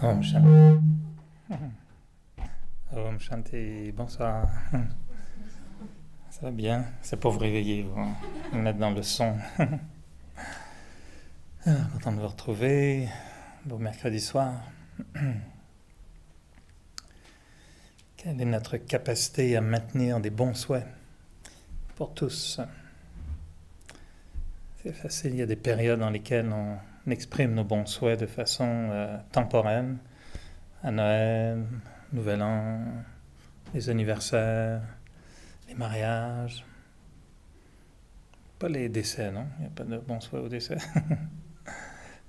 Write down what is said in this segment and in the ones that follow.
Om Shanti. Om Shanti, bonsoir. Ça va bien? C'est pour vous réveiller, vous mettre dans le son. Alors, content de vous retrouver. Beau mercredi soir. Quelle est notre capacité à maintenir des bons souhaits pour tous? C'est facile, il y a des périodes dans lesquelles on exprime nos bons souhaits de façon temporelle. À Noël, Nouvel An, les anniversaires, les mariages. Pas les décès, non? Il n'y a pas de bons souhaits au décès.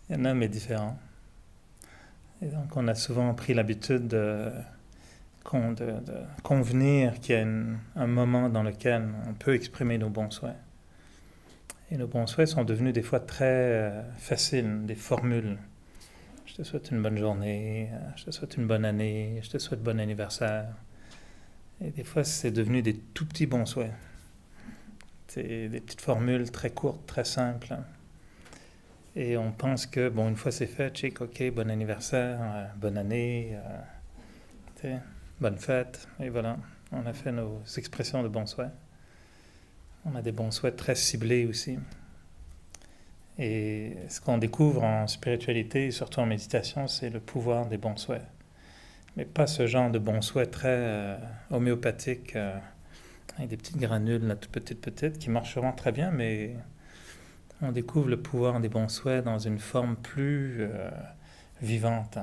Il y en a, mais différents. Et donc, on a souvent pris l'habitude de convenir qu'il y a un moment dans lequel on peut exprimer nos bons souhaits. Et nos bons souhaits sont devenus des fois très faciles, des formules. Je te souhaite une bonne journée, je te souhaite une bonne année, je te souhaite bon anniversaire. Et des fois, c'est devenu des tout petits bons souhaits. C'est des petites formules très courtes, très simples. Et on pense que, bon, une fois c'est fait, check, ok, bon anniversaire, bonne année, bonne fête. Et voilà, on a fait nos expressions de bons souhaits. On a des bons souhaits très ciblés aussi. Et ce qu'on découvre en spiritualité, et surtout en méditation, c'est le pouvoir des bons souhaits. Mais pas ce genre de bons souhaits très homéopathiques, avec des petites granules, là, toutes petites, qui marcheront très bien, mais on découvre le pouvoir des bons souhaits dans une forme plus vivante.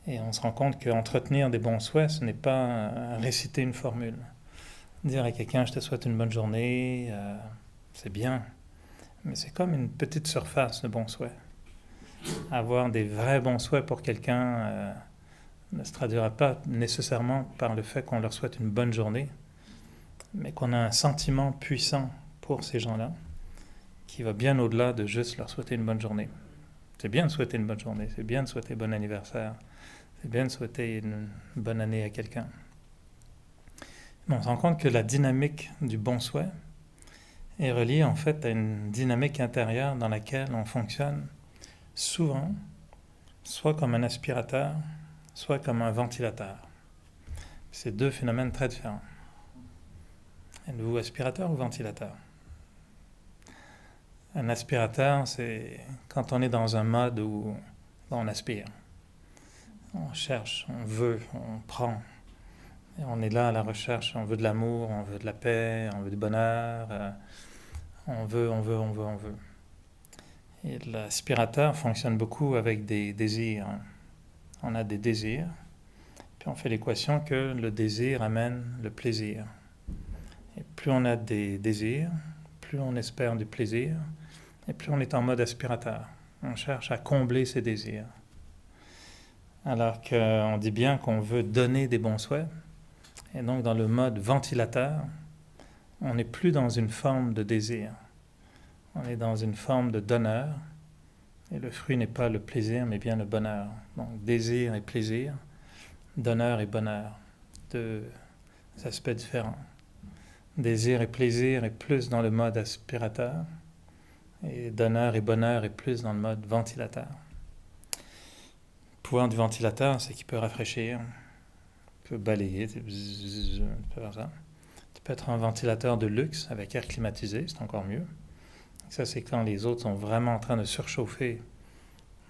Et on se rend compte qu'entretenir des bons souhaits, ce n'est pas réciter une formule. Dire à quelqu'un « je te souhaite une bonne journée », c'est bien, mais c'est comme une petite surface de bons souhaits. Avoir des vrais bons souhaits pour quelqu'un ne se traduira pas nécessairement par le fait qu'on leur souhaite une bonne journée, mais qu'on a un sentiment puissant pour ces gens-là, qui va bien au-delà de juste leur souhaiter une bonne journée. C'est bien de souhaiter une bonne journée, c'est bien de souhaiter bon anniversaire, c'est bien de souhaiter une bonne année à quelqu'un. Mais on se rend compte que la dynamique du bon souhait est reliée en fait à une dynamique intérieure dans laquelle on fonctionne souvent, soit comme un aspirateur, soit comme un ventilateur. C'est deux phénomènes très différents. Êtes-vous aspirateur ou ventilateur? Un aspirateur, c'est quand on est dans un mode où on aspire. On cherche, on veut, on prend. Et on est là à la recherche, on veut de l'amour, on veut de la paix, on veut du bonheur, on veut. Et l'aspirateur fonctionne beaucoup avec des désirs. On a des désirs, puis on fait l'équation que le désir amène le plaisir. Et plus on a des désirs, plus on espère du plaisir, et plus on est en mode aspirateur. On cherche à combler ses désirs. Alors qu'on dit bien qu'on veut donner des bons souhaits, et donc dans le mode ventilateur, on n'est plus dans une forme de désir. On est dans une forme de donneur, et le fruit n'est pas le plaisir, mais bien le bonheur. Donc désir et plaisir, donneur et bonheur, deux aspects différents. Désir et plaisir est plus dans le mode aspirateur, et donneur et bonheur est plus dans le mode ventilateur. Le pouvoir du ventilateur, c'est qu'il peut rafraîchir, il peut balayer, tu peux faire ça. Tu peux être un ventilateur de luxe avec air climatisé, c'est encore mieux. Ça, c'est quand les autres sont vraiment en train de surchauffer.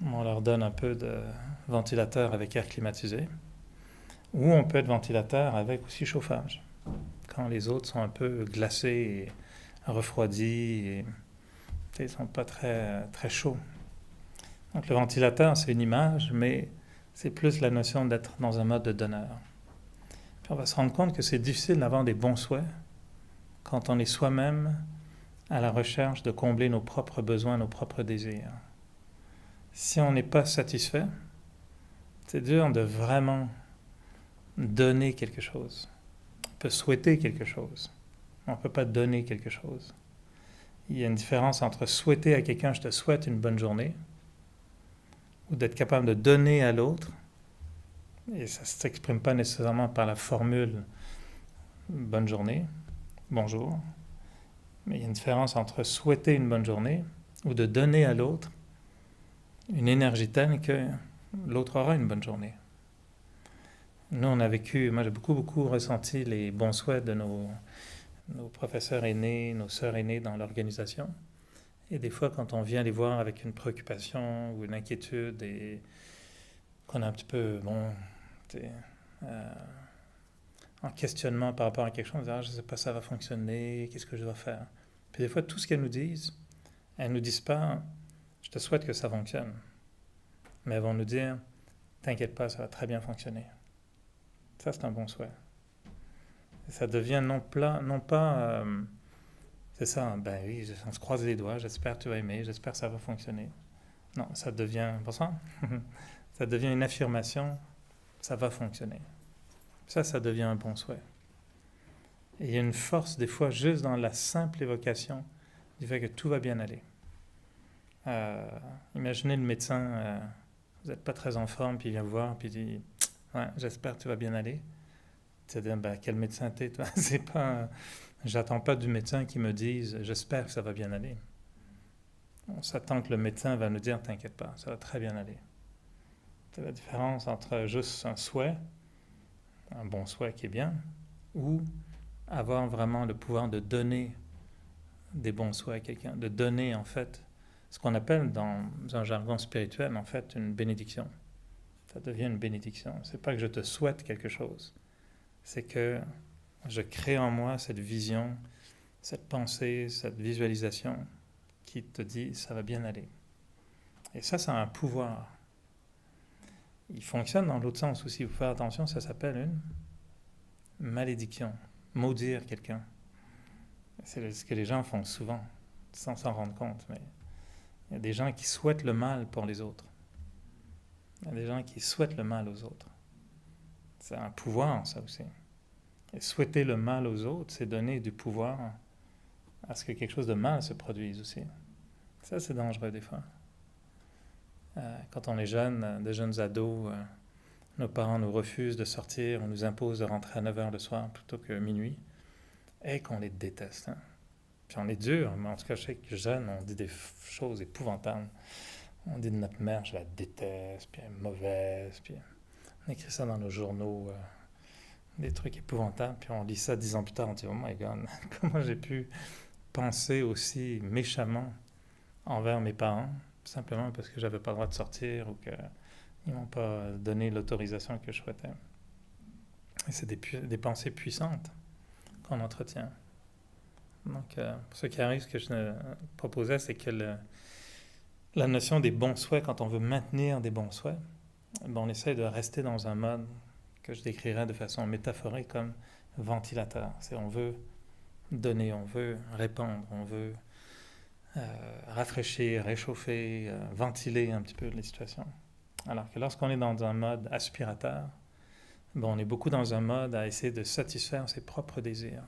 On leur donne un peu de ventilateur avec air climatisé. Ou on peut être ventilateur avec aussi chauffage. Quand les autres sont un peu glacés et refroidis et ils ne sont pas très, très chauds. Donc le ventilateur, c'est une image, mais c'est plus la notion d'être dans un mode de donneur. Puis on va se rendre compte que c'est difficile d'avoir des bons souhaits quand on est soi-même à la recherche de combler nos propres besoins, nos propres désirs. Si on n'est pas satisfait, c'est dur de vraiment donner quelque chose. On peut souhaiter quelque chose, mais on ne peut pas donner quelque chose. Il y a une différence entre souhaiter à quelqu'un « je te souhaite une bonne journée » ou d'être capable de donner à l'autre, et ça ne s'exprime pas nécessairement par la formule « bonne journée »,« bonjour », mais il y a une différence entre souhaiter une bonne journée ou de donner à l'autre une énergie telle que l'autre aura une bonne journée. Nous, on a vécu, moi j'ai beaucoup ressenti les bons souhaits de nos professeurs aînés, nos sœurs aînées dans l'organisation. Et des fois, quand on vient les voir avec une préoccupation ou une inquiétude et qu'on a un petit peu, en questionnement par rapport à quelque chose, on dit, je ne sais pas si ça va fonctionner, qu'est-ce que je dois faire? Puis des fois, tout ce qu'elles nous disent, elles ne nous disent pas, je te souhaite que ça fonctionne. Mais elles vont nous dire, t'inquiète pas, ça va très bien fonctionner. Ça, c'est un bon souhait. Et ça devient non pas c'est ça, ben oui, on se croise les doigts, j'espère que tu vas aimer, j'espère que ça va fonctionner. Non, ça devient, pour ça, ça devient une affirmation, ça va fonctionner. Ça devient un bon souhait. Et il y a une force, des fois, juste dans la simple évocation du fait que tout va bien aller. Imaginez le médecin, vous n'êtes pas très en forme, puis il vient vous voir, puis il dit ouais, j'espère que tu vas bien aller. C'est-à-dire, quel médecin t'es, toi? C'est pas, j'attends pas du médecin qui me dise j'espère que ça va bien aller. On s'attend que le médecin va nous dire t'inquiète pas, ça va très bien aller. C'est la différence entre juste un souhait, un bon souhait qui est bien, ou avoir vraiment le pouvoir de donner des bons souhaits à quelqu'un, de donner en fait ce qu'on appelle dans un jargon spirituel en fait une bénédiction. Ça devient une bénédiction. C'est pas que je te souhaite quelque chose, c'est que je crée en moi cette vision, cette pensée, cette visualisation qui te dit ça va bien aller. Et ça a un pouvoir. Il fonctionne dans l'autre sens aussi. Vous faites attention, ça s'appelle une malédiction. Maudire quelqu'un. C'est ce que les gens font souvent, sans s'en rendre compte. Mais il y a des gens qui souhaitent le mal pour les autres. Il y a des gens qui souhaitent le mal aux autres. C'est un pouvoir, ça aussi. Et souhaiter le mal aux autres, c'est donner du pouvoir à ce que quelque chose de mal se produise aussi. Ça, c'est dangereux des fois. Quand on est jeune, des jeunes ados, nos parents nous refusent de sortir, on nous impose de rentrer à 9h le soir plutôt que minuit, et qu'on les déteste. Hein. Puis on est dur, mais en tout cas, je sais que jeune, on dit des choses épouvantables. On dit de notre mère, je la déteste, puis elle est mauvaise, puis on écrit ça dans nos journaux, des trucs épouvantables, puis on lit ça 10 ans plus tard, on dit, oh my God, comment j'ai pu penser aussi méchamment envers mes parents, simplement parce que j'avais pas le droit de sortir ou qu'ils m'ont pas donné l'autorisation que je souhaitais. Et c'est des pensées puissantes qu'on entretient. Donc, pour ce qui arrive, ce que je proposais, c'est que la notion des bons souhaits, quand on veut maintenir des bons souhaits, on essaie de rester dans un mode que je décrirais de façon métaphorique comme ventilateur. C'est on veut donner, on veut répandre, on veut rafraîchir, réchauffer, ventiler un petit peu les situations. Alors que lorsqu'on est dans un mode aspirateur, on est beaucoup dans un mode à essayer de satisfaire ses propres désirs.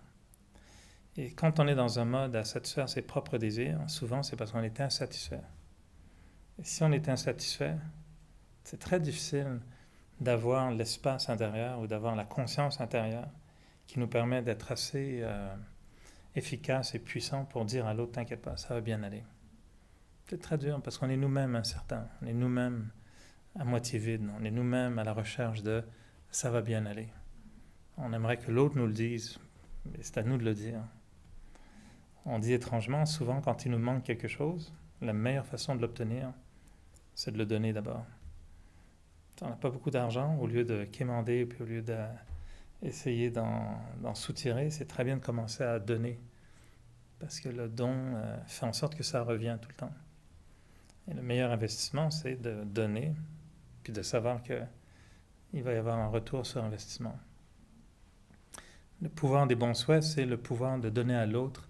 Et quand on est dans un mode à satisfaire ses propres désirs, souvent c'est parce qu'on est insatisfait. Et si on est insatisfait, c'est très difficile d'avoir l'espace intérieur ou d'avoir la conscience intérieure qui nous permet d'être assez efficace et puissant pour dire à l'autre, t'inquiète pas, ça va bien aller. C'est très dur parce qu'on est nous-mêmes incertains, on est nous-mêmes à moitié vides, on est nous-mêmes à la recherche de ça va bien aller. On aimerait que l'autre nous le dise, mais c'est à nous de le dire. On dit étrangement, souvent quand il nous manque quelque chose, la meilleure façon de l'obtenir, c'est de le donner d'abord. On n'a pas beaucoup d'argent, au lieu de quémander, puis au lieu d'essayer d'en soutirer, c'est très bien de commencer à donner. Parce que le don fait en sorte que ça revient tout le temps. Et le meilleur investissement, c'est de donner, puis de savoir qu'il va y avoir un retour sur investissement. Le pouvoir des bons souhaits, c'est le pouvoir de donner à l'autre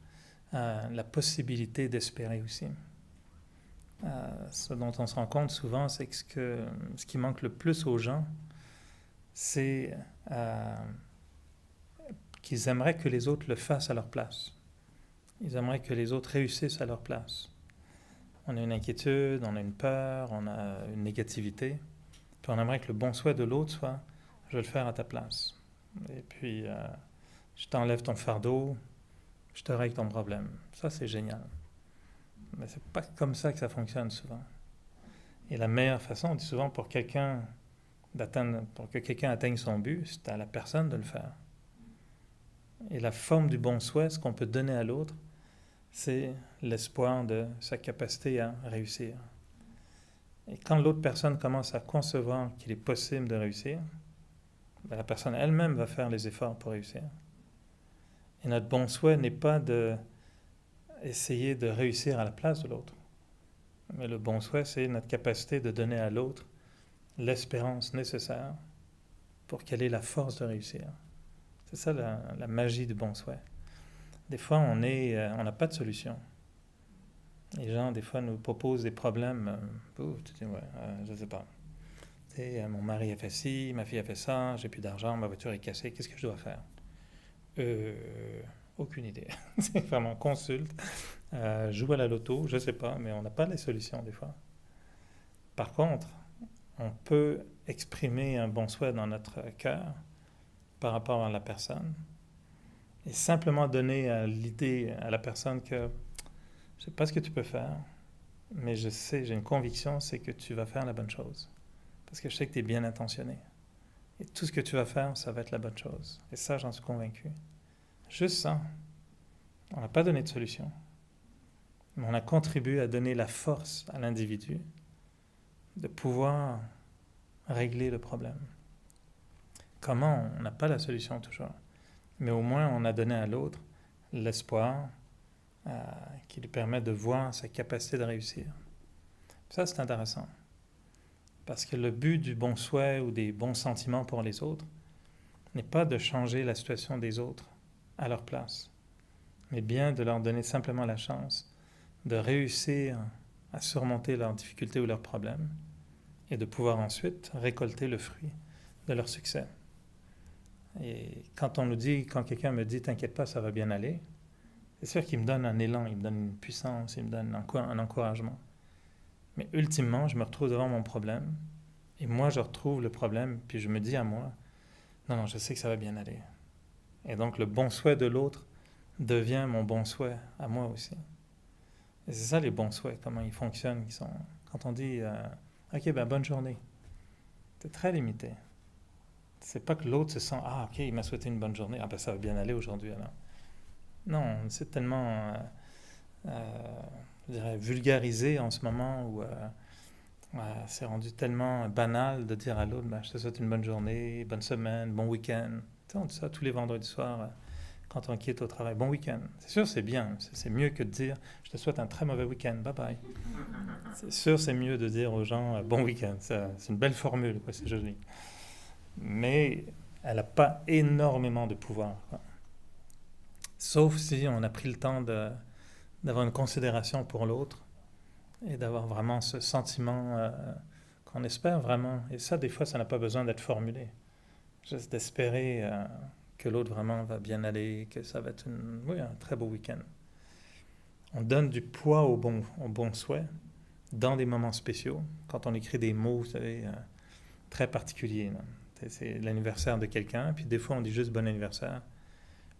la possibilité d'espérer aussi. Ce dont on se rend compte souvent, c'est que ce qui manque le plus aux gens, c'est qu'ils aimeraient que les autres le fassent à leur place. Ils aimeraient que les autres réussissent à leur place. On a une inquiétude, on a une peur, on a une négativité, puis on aimerait que le bon souhait de l'autre soit « je vais le faire à ta place ». Et puis, je t'enlève ton fardeau, je te règle ton problème. Ça, c'est génial. Mais c'est pas comme ça que ça fonctionne souvent. Et la meilleure façon, on dit souvent, pour que quelqu'un atteigne son but, c'est à la personne de le faire. Et la forme du bon souhait, ce qu'on peut donner à l'autre, c'est l'espoir de sa capacité à réussir. Et quand l'autre personne commence à concevoir qu'il est possible de réussir, ben la personne elle-même va faire les efforts pour réussir. Et notre bon souhait n'est pas d'essayer de réussir à la place de l'autre. Mais le bon souhait, c'est notre capacité de donner à l'autre l'espérance nécessaire pour qu'elle ait la force de réussir. C'est ça la magie du bon souhait. Des fois, on n'a pas de solution. Les gens, des fois, nous proposent des problèmes. Tu dis, ouais, je ne sais pas. Mon mari a fait ci, ma fille a fait ça, j'ai plus d'argent, ma voiture est cassée, qu'est-ce que je dois faire? Aucune idée. C'est vraiment consulte, joue à la loto, je ne sais pas, mais on n'a pas les solutions des fois. Par contre, on peut exprimer un bon souhait dans notre cœur par rapport à la personne et simplement donner l'idée à la personne que je ne sais pas ce que tu peux faire, mais je sais, j'ai une conviction, c'est que tu vas faire la bonne chose. Parce que je sais que tu es bien intentionné. Et tout ce que tu vas faire, ça va être la bonne chose. Et ça, j'en suis convaincu. Juste ça. On n'a pas donné de solution. Mais on a contribué à donner la force à l'individu de pouvoir régler le problème. Comment? On n'a pas la solution toujours. Mais au moins, on a donné à l'autre l'espoir qui lui permet de voir sa capacité de réussir. Ça, c'est intéressant. Parce que le but du bon souhait ou des bons sentiments pour les autres n'est pas de changer la situation des autres à leur place, mais bien de leur donner simplement la chance de réussir à surmonter leurs difficultés ou leurs problèmes et de pouvoir ensuite récolter le fruit de leur succès. Et quand quelqu'un me dit « t'inquiète pas, ça va bien aller », c'est sûr qu'il me donne un élan, il me donne une puissance, il me donne un encouragement. Mais ultimement, je me retrouve devant mon problème et moi, je retrouve le problème puis je me dis à moi « non, je sais que ça va bien aller ». Et donc, le bon souhait de l'autre devient mon bon souhait à moi aussi. Et c'est ça les bons souhaits, comment ils fonctionnent. Quand on dit « ok, bonne journée », c'est très limité. C'est pas que l'autre se sent « ah, ok, il m'a souhaité une bonne journée, ça va bien aller aujourd'hui alors ». Non, c'est tellement, je dirais, vulgarisé en ce moment où c'est rendu tellement banal de dire à l'autre je te souhaite une bonne journée, bonne semaine, bon week-end. On dit ça tous les vendredis soirs quand on quitte au travail. Bon week-end. C'est sûr, c'est bien. C'est mieux que de dire je te souhaite un très mauvais week-end. Bye bye. C'est sûr, c'est mieux de dire aux gens bon week-end. C'est une belle formule, quoi, c'est joli. Mais elle n'a pas énormément de pouvoir, quoi. Sauf si on a pris le temps d'avoir une considération pour l'autre et d'avoir vraiment ce sentiment qu'on espère vraiment. Et ça, des fois, ça n'a pas besoin d'être formulé. Juste d'espérer que l'autre vraiment va bien aller, que ça va être un très beau week-end. On donne du poids au bon souhait dans des moments spéciaux, quand on écrit des mots, vous savez, très particuliers. C'est l'anniversaire de quelqu'un, puis des fois on dit juste bon anniversaire,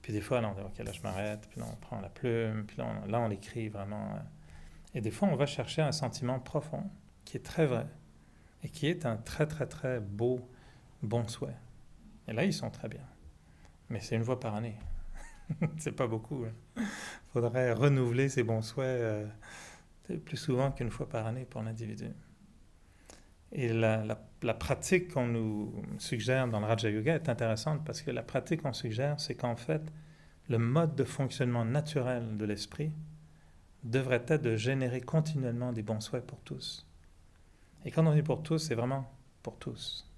puis des fois on dit ok, là je m'arrête, puis là on prend la plume, puis là on l'écrit vraiment. Et des fois on va chercher un sentiment profond qui est très vrai et qui est un très très très beau bon souhait. Et là, ils sont très bien. Mais c'est une fois par année. C'est pas beaucoup. Il faudrait renouveler ces bons souhaits plus souvent qu'une fois par année pour l'individu. Et la pratique qu'on nous suggère dans le Raja Yoga est intéressante parce que la pratique qu'on suggère, c'est qu'en fait, le mode de fonctionnement naturel de l'esprit devrait être de générer continuellement des bons souhaits pour tous. Et quand on dit pour tous, c'est vraiment pour tous.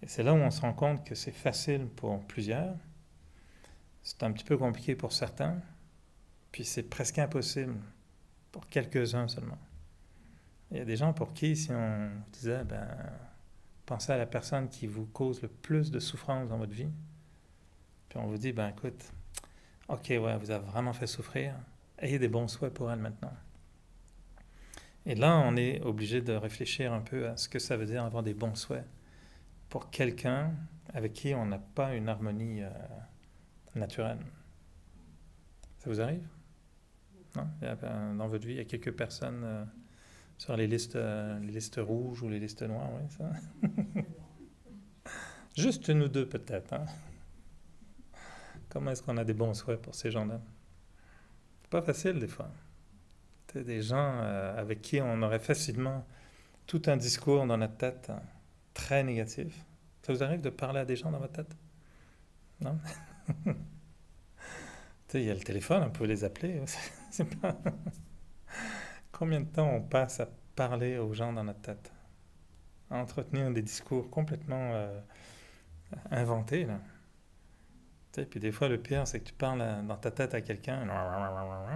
Et c'est là où on se rend compte que c'est facile pour plusieurs, c'est un petit peu compliqué pour certains, puis c'est presque impossible pour quelques-uns seulement. Il y a des gens pour qui, si on disait, pensez à la personne qui vous cause le plus de souffrance dans votre vie, puis on vous dit, écoute, ok, ouais, vous avez vraiment fait souffrir, ayez des bons souhaits pour elle maintenant. Et là, on est obligé de réfléchir un peu à ce que ça veut dire avoir des bons souhaits pour quelqu'un avec qui on n'a pas une harmonie naturelle. Ça vous arrive? Non? Dans votre vie, il y a quelques personnes Sur les listes rouges ou les listes noires, oui, ça. Juste une ou deux peut-être. Hein. Comment est-ce qu'on a des bons souhaits pour ces gens-là? C'est pas facile des fois. C'est des gens avec qui on aurait facilement tout un discours dans notre tête très négatif. Ça vous arrive de parler à des gens dans votre tête? Non? Il y a le téléphone, on peut les appeler. C'est pas... Combien de temps on passe à parler aux gens dans notre tête? À entretenir des discours complètement inventés, là. Puis des fois, le pire, c'est que tu parles dans ta tête à quelqu'un,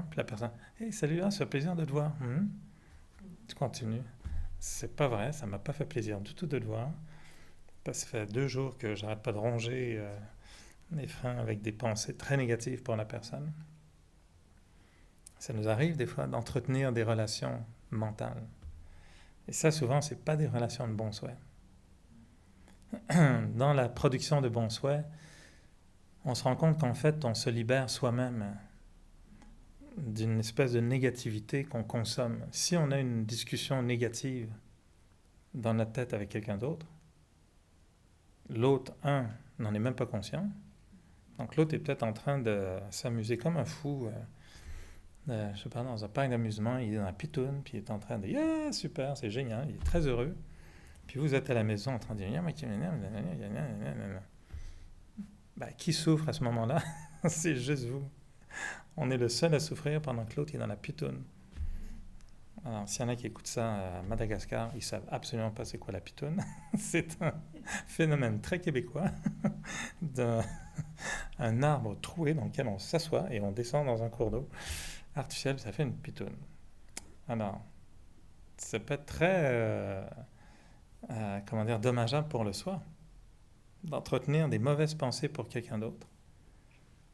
puis la personne, hey, salut, ça fait plaisir de te voir. Tu continues. C'est pas vrai, ça m'a pas fait plaisir du tout de te voir. Parce que ça fait 2 jours que j'arrête pas de ronger les freins avec des pensées très négatives pour la personne. Ça nous arrive des fois d'entretenir des relations mentales. Et ça, souvent, c'est pas des relations de bons souhaits. Dans la production de bons souhaits, on se rend compte qu'en fait, on se libère soi-même d'une espèce de négativité qu'on consomme. Si on a une discussion négative dans notre tête avec quelqu'un d'autre, l'autre, n'en est même pas conscient. Donc l'autre est peut-être en train de s'amuser comme un fou, je sais pas, dans un parc d'amusement, il est dans la pitoune, puis il est en train de « Yeah, super, c'est génial », il est très heureux. Puis vous êtes à la maison en train de dire « Ben, qui souffre à ce moment-là? C'est juste vous. On est le seul à souffrir pendant que l'autre est dans la pitoune. » Alors, s'il y en a qui écoutent ça à Madagascar, ils savent absolument pas c'est quoi la pitoune. C'est un phénomène très québécois d'un arbre troué dans lequel on s'assoit et on descend dans un cours d'eau artificiel, ça fait une pitoune. Alors, ça peut être très, dommageable pour le soi, d'entretenir des mauvaises pensées pour quelqu'un d'autre.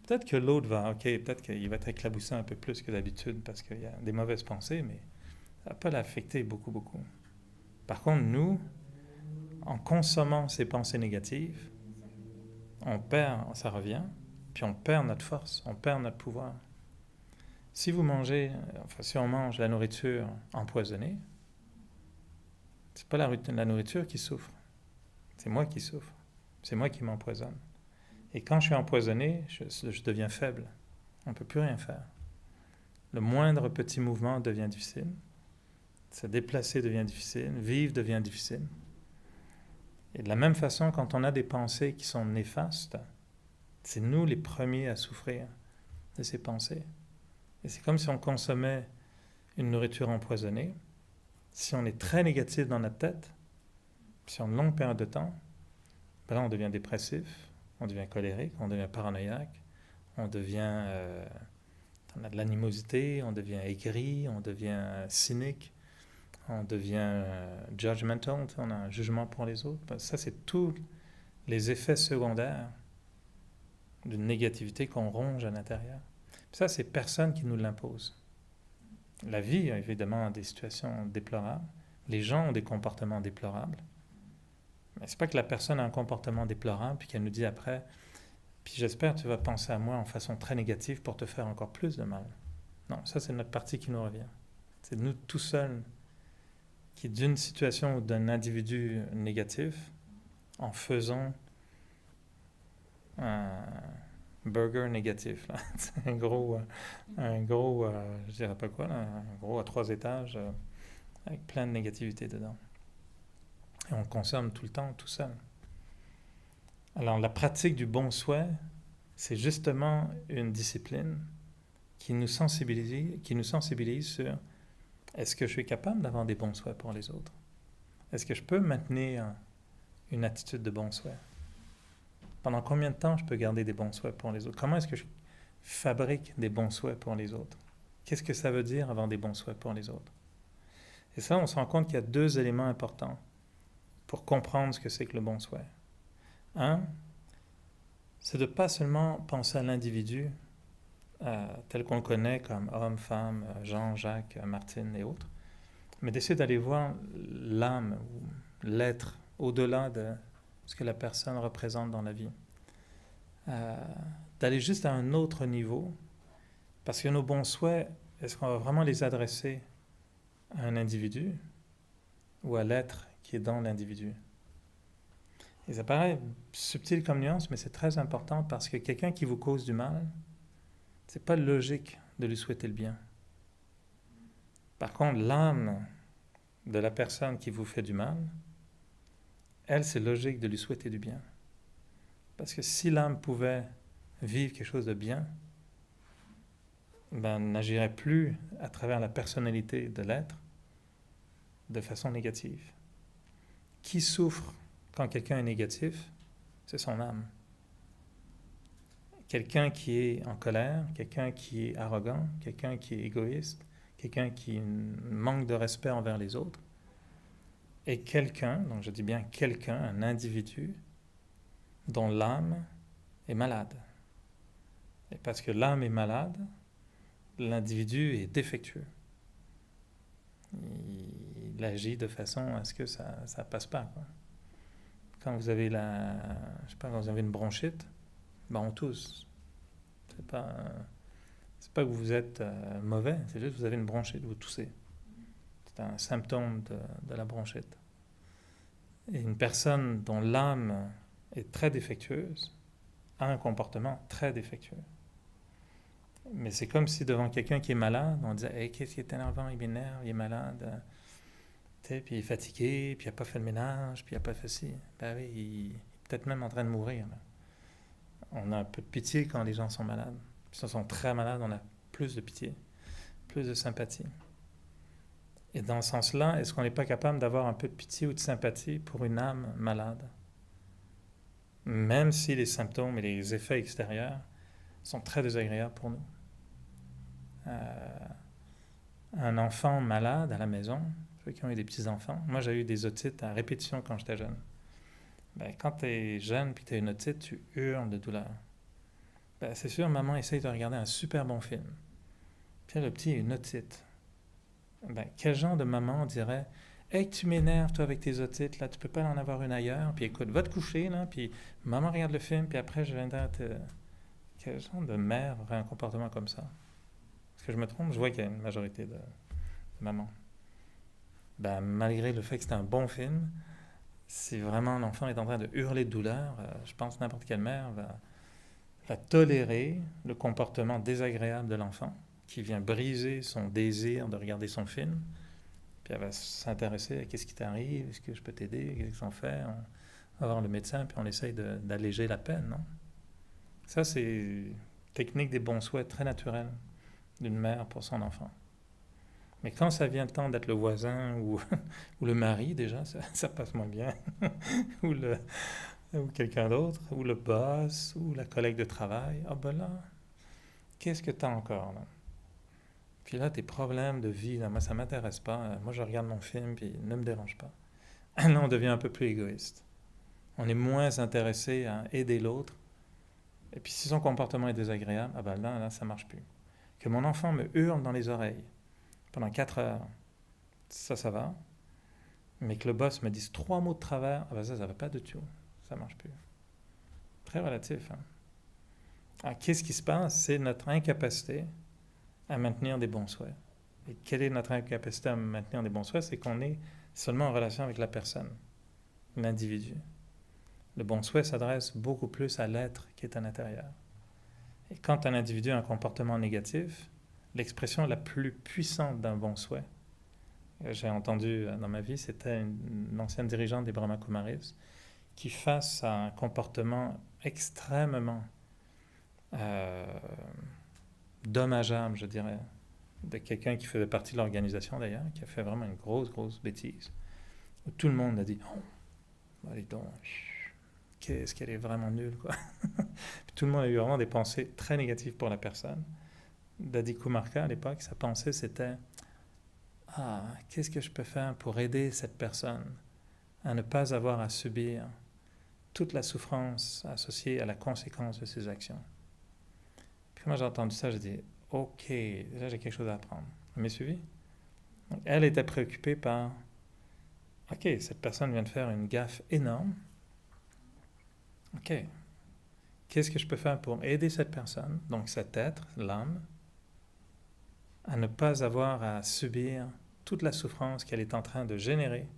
Peut-être que l'autre peut-être qu'il va être éclaboussé un peu plus que d'habitude parce qu'il y a des mauvaises pensées, mais ça peut l'affecter beaucoup, beaucoup. Par contre, nous, en consommant ces pensées négatives, ça revient, puis on perd notre force, on perd notre pouvoir. Si on mange la nourriture empoisonnée, c'est pas la nourriture qui souffre, c'est moi qui souffre, c'est moi qui m'empoisonne. Et quand je suis empoisonné, je deviens faible, on ne peut plus rien faire. Le moindre petit mouvement devient difficile, se déplacer devient difficile, vivre devient difficile. Et de la même façon, quand on a des pensées qui sont néfastes, c'est nous les premiers à souffrir de ces pensées. Et c'est comme si on consommait une nourriture empoisonnée. Si on est très négatif dans notre tête, sur une longue période de temps, là on devient dépressif, on devient colérique, on devient paranoïaque, on a de l'animosité, on devient aigri, on devient cynique, on devient judgmental, on a un jugement pour les autres. Ça, c'est tous les effets secondaires d'une négativité qu'on ronge à l'intérieur. Ça, c'est personne qui nous l'impose. La vie, évidemment, a des situations déplorables. Les gens ont des comportements déplorables. Mais c'est pas que la personne a un comportement déplorable puis qu'elle nous dit après « Puis j'espère que tu vas penser à moi en façon très négative pour te faire encore plus de mal. » Non, ça, c'est notre partie qui nous revient. C'est nous tout seuls qui, d'une situation ou d'un individu négatif, en faisant un burger négatif. Là. C'est un gros je dirais pas quoi, là, un gros à 3 étages avec plein de négativité dedans. Et on consomme tout le temps, tout seul. Alors la pratique du bon souhait, c'est justement une discipline qui nous sensibilise sur est-ce que je suis capable d'avoir des bons souhaits pour les autres? Est-ce que je peux maintenir une attitude de bon souhait? Pendant combien de temps je peux garder des bons souhaits pour les autres? Comment est-ce que je fabrique des bons souhaits pour les autres? Qu'est-ce que ça veut dire avoir des bons souhaits pour les autres? Et ça, on se rend compte qu'il y a 2 éléments importants pour comprendre ce que c'est que le bon souhait. Un, c'est de ne pas seulement penser à l'individu tel qu'on le connaît comme homme, femme, Jean, Jacques, Martine et autres, mais d'essayer d'aller voir l'âme, l'être, au-delà de ce que la personne représente dans la vie. D'aller juste à un autre niveau, parce que nos bons souhaits, est-ce qu'on va vraiment les adresser à un individu ou à l'être qui est dans l'individu. Et ça paraît subtil comme nuance, mais c'est très important parce que quelqu'un qui vous cause du mal, c'est pas logique de lui souhaiter le bien. Par contre, l'âme de la personne qui vous fait du mal, elle, c'est logique de lui souhaiter du bien. Parce que si l'âme pouvait vivre quelque chose de bien, ben, n'agirait plus à travers la personnalité de l'être de façon négative. Qui souffre quand quelqu'un est négatif? C'est son âme. Quelqu'un qui est en colère, quelqu'un qui est arrogant, quelqu'un qui est égoïste, quelqu'un qui manque de respect envers les autres, et quelqu'un, donc je dis bien quelqu'un, un individu, dont l'âme est malade. Et parce que l'âme est malade, l'individu est défectueux. Il agit de façon à ce que ça ne passe pas, quoi. Quand vous avez quand vous avez une bronchite, ben on tousse. C'est pas que vous êtes mauvais, c'est juste que vous avez une bronchite, vous toussez. C'est un symptôme de la bronchite. Et une personne dont l'âme est très défectueuse a un comportement très défectueux. Mais c'est comme si devant quelqu'un qui est malade, on disait hey, qu'est-ce qui est énervant, il m'énerve, il est malade. Puis il est fatigué, puis il n'a pas fait le ménage, puis il n'a pas fait ci. Ben oui, il est peut-être même en train de mourir. Là. On a un peu de pitié quand les gens sont malades. Puis s'ils sont très malades, on a plus de pitié, plus de sympathie. Et dans ce sens-là, est-ce qu'on n'est pas capable d'avoir un peu de pitié ou de sympathie pour une âme malade? Même si les symptômes et les effets extérieurs sont très désagréables pour nous. Un enfant malade à la maison, ceux qui ont eu des petits-enfants, moi j'ai eu des otites à répétition quand j'étais jeune. Ben, quand tu es jeune et que tu as une otite, tu hurles de douleur. Ben, c'est sûr, maman essaye de regarder un super bon film. Puis là, le petit a une otite. Ben, quel genre de maman dirait hey, tu m'énerves, toi, avec tes otites, là, tu peux pas en avoir une ailleurs, puis écoute, va te coucher, là, puis maman regarde le film, puis après, je viendrai te... Quel genre de mère aurait un comportement comme ça? Est-ce que je me trompe? Je vois qu'il y a une majorité de mamans. Ben, malgré le fait que c'est un bon film, si vraiment l'enfant est en train de hurler de douleur, je pense que n'importe quelle mère va tolérer le comportement désagréable de l'enfant, qui vient briser son désir de regarder son film, puis elle va s'intéresser à qu'est-ce qui t'arrive, est-ce que je peux t'aider, qu'est-ce qu'on fait, on va voir le médecin, puis on essaye d'alléger la peine, non? Ça, c'est technique des bons souhaits très naturelle d'une mère pour son enfant. Mais quand ça vient le temps d'être le voisin ou le mari, déjà, ça passe moins bien, ou quelqu'un d'autre, ou le boss, ou la collègue de travail, ah ben là, qu'est-ce que tu as encore, là? Puis là, tes problèmes de vie, là, moi, ça ne m'intéresse pas. Moi, je regarde mon film, puis ne me dérange pas. Là, on devient un peu plus égoïste. On est moins intéressé à aider l'autre. Et puis, si son comportement est désagréable, ah ben là, ça ne marche plus. Que mon enfant me hurle dans les oreilles pendant 4 heures, ça va. Mais que le boss me dise 3 mots de travers, ah ben ça ne va pas du tout. Ça ne marche plus. Très relatif. Hein? Alors, qu'est-ce qui se passe? C'est notre incapacité à maintenir des bons souhaits. Et quelle est notre incapacité à maintenir des bons souhaits? C'est qu'on est seulement en relation avec la personne, l'individu. Le bon souhait s'adresse beaucoup plus à l'être qui est à l'intérieur. Et quand un individu a un comportement négatif, l'expression la plus puissante d'un bon souhait, j'ai entendu dans ma vie, c'était une ancienne dirigeante des Brahma Kumaris, qui face à un comportement extrêmement dommageable, je dirais, de quelqu'un qui faisait partie de l'organisation d'ailleurs, qui a fait vraiment une grosse bêtise, où tout le monde a dit « Oh, allez donc, qu'est-ce qu'elle est vraiment nulle, quoi. » Puis tout le monde a eu vraiment des pensées très négatives pour la personne. Dadi Kumarka, à l'époque, sa pensée c'était « Ah, qu'est-ce que je peux faire pour aider cette personne à ne pas avoir à subir toute la souffrance associée à la conséquence de ses actions. » Puis quand j'ai entendu ça, j'ai dit « Ok, là j'ai quelque chose à apprendre. » Vous m'avez suivi? Donc, elle était préoccupée par « Ok, cette personne vient de faire une gaffe énorme. Ok, qu'est-ce que je peux faire pour aider cette personne, donc cet être, l'âme, à ne pas avoir à subir toute la souffrance qu'elle est en train de générer.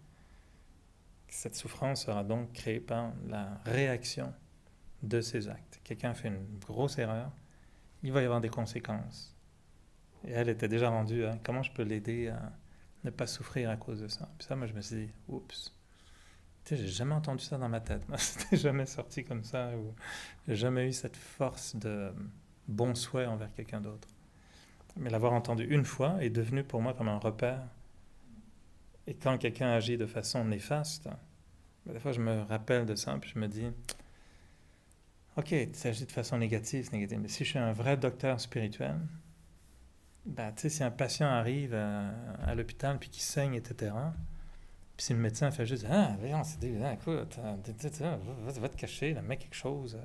Cette souffrance sera donc créée par la réaction de ses actes. Quelqu'un fait une grosse erreur, il va y avoir des conséquences. Et elle était déjà rendue, hein, comment je peux l'aider à ne pas souffrir à cause de ça. Puis ça, moi, je me suis dit, oups, tu sais, j'ai jamais entendu ça dans ma tête. C'était jamais sorti comme ça, ou j'ai jamais eu cette force de bon souhait envers quelqu'un d'autre. Mais l'avoir entendu une fois est devenu pour moi comme un repère. Et quand quelqu'un agit de façon néfaste, des fois je me rappelle de ça, puis je me dis, ok, tu agis de façon négative, c'est négatif. Mais si je suis un vrai docteur spirituel, ben, tu sais, si un patient arrive à l'hôpital puis qu'il saigne, etc., puis si le médecin fait juste, ah, voyons, c'est dégueulasse, écoute, va te cacher, là, mets quelque chose,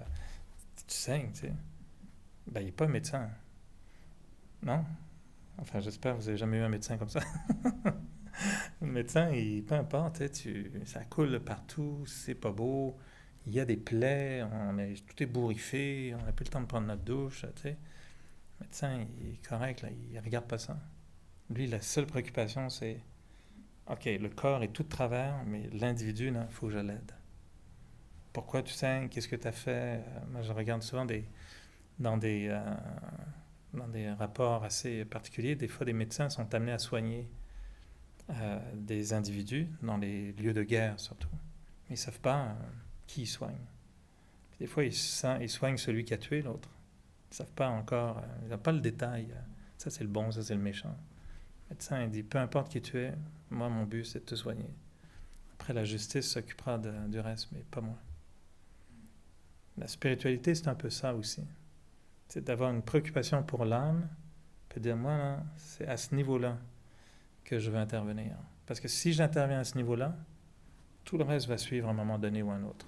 tu saignes, tu sais. Ben, il n'est pas médecin. Non? Enfin, j'espère que vous n'avez jamais eu un médecin comme ça. Le médecin, peu importe, ça coule partout, c'est pas beau, il y a des plaies, tout est bourriffé, on n'a plus le temps de prendre notre douche, tu sais. Le médecin, il est correct, là, il regarde pas ça. Lui, la seule préoccupation, c'est, OK, le corps est tout de travers, mais l'individu, il faut que je l'aide. Pourquoi tu saignes? Qu'est-ce que tu as fait? Moi, je regarde souvent dans des rapports assez particuliers. Des fois, des médecins sont amenés à soigner des individus, dans les lieux de guerre surtout. Mais ils ne savent pas qui ils soignent. Puis des fois, ils soignent celui qui a tué l'autre. Ils ne savent pas encore, ils n'ont pas le détail. Ça, c'est le bon, ça, c'est le méchant. Le médecin, il dit, peu importe qui tu es, moi, mon but, c'est de te soigner. Après, la justice s'occupera du reste, mais pas moi. La spiritualité, c'est un peu ça aussi. C'est d'avoir une préoccupation pour l'âme, puis dire, moi, là, c'est à ce niveau-là que je veux intervenir. Parce que si j'interviens à ce niveau-là, tout le reste va suivre à un moment donné ou à un autre.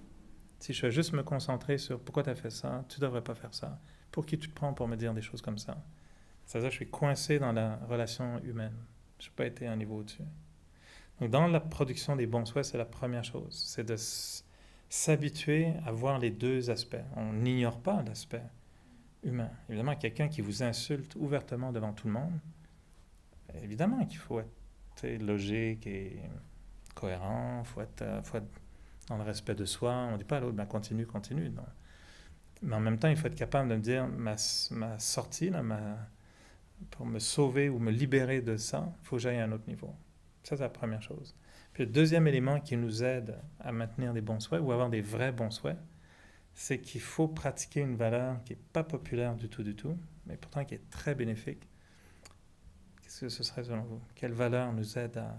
Si je veux juste me concentrer sur pourquoi tu as fait ça, tu ne devrais pas faire ça, pour qui tu te prends pour me dire des choses comme ça, c'est-à-dire que je suis coincé dans la relation humaine. Je n'ai pas été à un niveau au-dessus. Donc dans la production des bons souhaits, c'est la première chose. C'est de s'habituer à voir les deux aspects. On n'ignore pas l'aspect humain. Évidemment, quelqu'un qui vous insulte ouvertement devant tout le monde, évidemment qu'il faut être logique et cohérent, il faut être dans le respect de soi. On ne dit pas à l'autre, ben continue. Non. Mais en même temps, il faut être capable de me dire, ma sortie, là, pour me sauver ou me libérer de ça, il faut que j'aille à un autre niveau. Ça, c'est la première chose. Puis le deuxième élément qui nous aide à maintenir des bons souhaits ou avoir des vrais bons souhaits, c'est qu'il faut pratiquer une valeur qui n'est pas populaire du tout, mais pourtant qui est très bénéfique. Qu'est-ce que ce serait selon vous? Quelle valeur nous aide à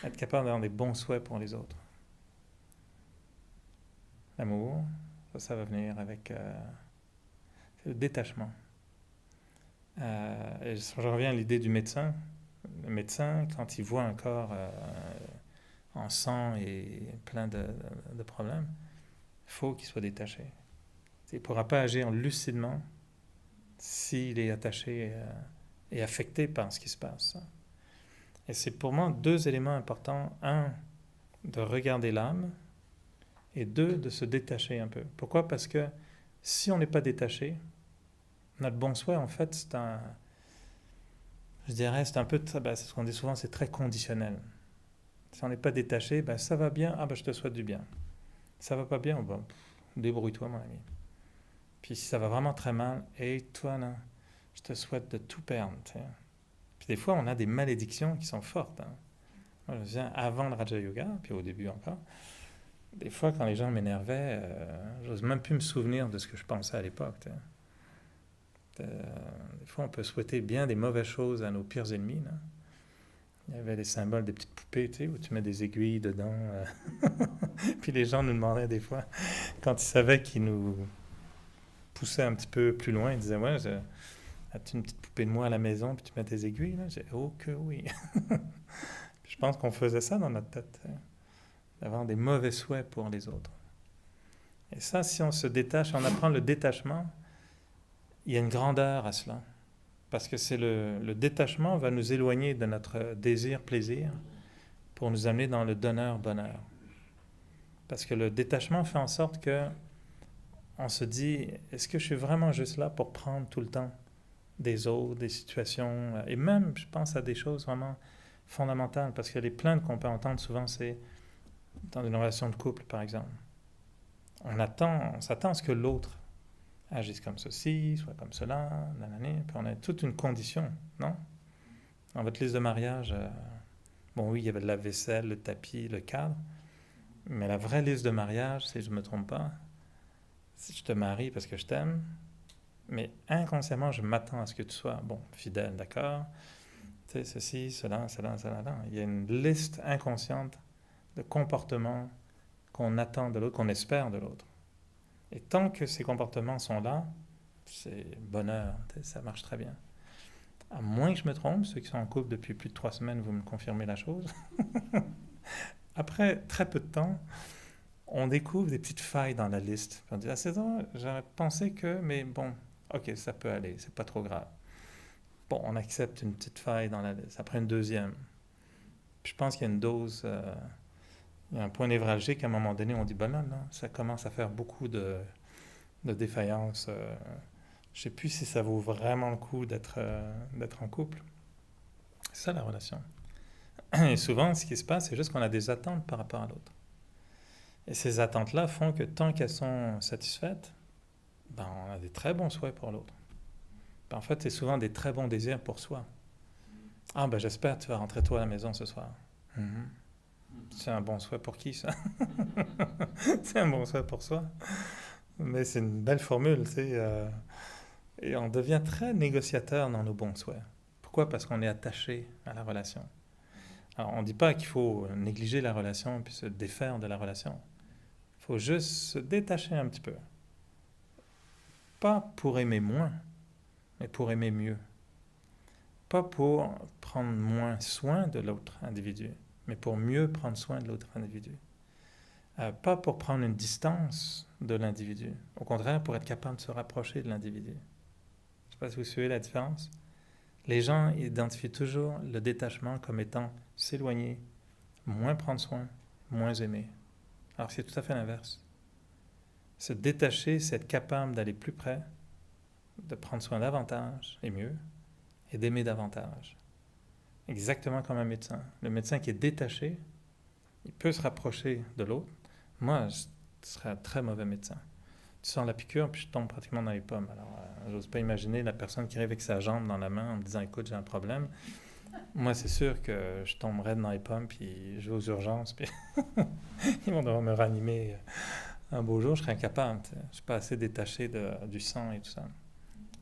être capable d'avoir des bons souhaits pour les autres? L'amour, ça va venir avec le détachement. Et je reviens à l'idée du médecin. Le médecin, quand il voit un corps en sang et plein de problèmes, il faut qu'il soit détaché. Il ne pourra pas agir lucidement s'il est attaché et affecté par ce qui se passe. Et c'est pour moi deux éléments importants. Un, de regarder l'âme, et deux, de se détacher un peu. Pourquoi? Parce que si on n'est pas détaché, notre bon souhait, en fait, c'est un peu, c'est ce qu'on dit souvent, c'est très conditionnel. Si on n'est pas détaché, ça va bien, je te souhaite du bien. Ça va pas bien, débrouille-toi, mon ami. Puis si ça va vraiment très mal, et toi, là, je te souhaite de tout perdre. T'sais. Puis des fois, on a des malédictions qui sont fortes. Hein. Moi, je me souviens, avant le Raja Yoga, puis au début encore, des fois, quand les gens m'énervaient, j'ose même plus me souvenir de ce que je pensais à l'époque. Des fois, on peut souhaiter bien des mauvaises choses à nos pires ennemis. Là. Il y avait des symboles, des petites poupées, où tu mets des aiguilles dedans. Puis les gens nous demandaient des fois, quand ils savaient qu'ils nous poussaient un petit peu plus loin, ils disaient, ouais, as-tu une petite poupée de moi à la maison, puis tu mets tes aiguilles? Là? J'ai dit, oh que oui. Je pense qu'on faisait ça dans notre tête, d'avoir des mauvais souhaits pour les autres. Et ça, si on se détache, on apprend le détachement, il y a une grandeur à cela. Parce que c'est le détachement va nous éloigner de notre désir-plaisir pour nous amener dans le donneur-bonheur. Parce que le détachement fait en sorte que on se dit, est-ce que je suis vraiment juste là pour prendre tout le temps des autres, des situations, et même, je pense à des choses vraiment fondamentale, parce que les plaintes qu'on peut entendre souvent, c'est dans une relation de couple, par exemple. On s'attend à ce que l'autre agisse comme ceci, soit comme cela, nanani, puis on a toute une condition, non? Dans votre liste de mariage, bon oui, il y avait de la vaisselle, le tapis, le cadre, mais la vraie liste de mariage, si je ne me trompe pas, si je te marie parce que je t'aime, mais inconsciemment, je m'attends à ce que tu sois, bon, fidèle, d'accord, tu sais, ceci, cela, cela, cela, là. Il y a une liste inconsciente de comportements qu'on attend de l'autre, qu'on espère de l'autre. Et tant que ces comportements sont là, c'est bonheur, ça marche très bien. À moins que je me trompe, ceux qui sont en couple depuis plus de 3 semaines, vous me confirmez la chose. Après très peu de temps, on découvre des petites failles dans la liste. On dit, ah c'est ça, j'aurais pensé que, mais bon, ok, ça peut aller, c'est pas trop grave. Bon, on accepte une petite faille dans la liste. Après une deuxième. Puis je pense qu'il y a une dose, il y a un point névralgique à un moment donné, on dit, ben non, ça commence à faire beaucoup de défaillances. Je ne sais plus si ça vaut vraiment le coup d'être en couple. C'est ça la relation. Et souvent, ce qui se passe, c'est juste qu'on a des attentes par rapport à l'autre. Et ces attentes-là font que tant qu'elles sont satisfaites, ben, on a des très bons souhaits pour l'autre. Ben, en fait, c'est souvent des très bons désirs pour soi. Ah ben j'espère que tu vas rentrer toi à la maison ce soir. Mhm. C'est un bon souhait pour qui ça? C'est un bon souhait pour soi. Mais c'est une belle formule, tu sais. Et on devient très négociateur dans nos bons souhaits. Pourquoi? Parce qu'on est attaché à la relation. Alors, on ne dit pas qu'il faut négliger la relation puis se défaire de la relation. Il faut juste se détacher un petit peu. Pas pour aimer moins, mais pour aimer mieux. Pas pour prendre moins soin de l'autre individu, mais pour mieux prendre soin de l'autre individu. Pas pour prendre une distance de l'individu. Au contraire, pour être capable de se rapprocher de l'individu. Je ne sais pas si vous suivez la différence. Les gens identifient toujours le détachement comme étant s'éloigner, moins prendre soin, moins aimer. Alors c'est tout à fait l'inverse. Se détacher, c'est être capable d'aller plus près, de prendre soin davantage et mieux, et d'aimer davantage. Exactement comme un médecin. Le médecin qui est détaché, il peut se rapprocher de l'autre. Moi, je serais un très mauvais médecin. Tu sens la piqûre, puis je tombe pratiquement dans les pommes. Alors, j'ose pas imaginer la personne qui arrive avec sa jambe dans la main en me disant, écoute, j'ai un problème. Moi, c'est sûr que je tomberais dans les pommes, puis je vais aux urgences, puis ils vont devoir me ranimer. Un beau jour, je serais incapable. Je ne suis pas assez détaché du sang et tout ça.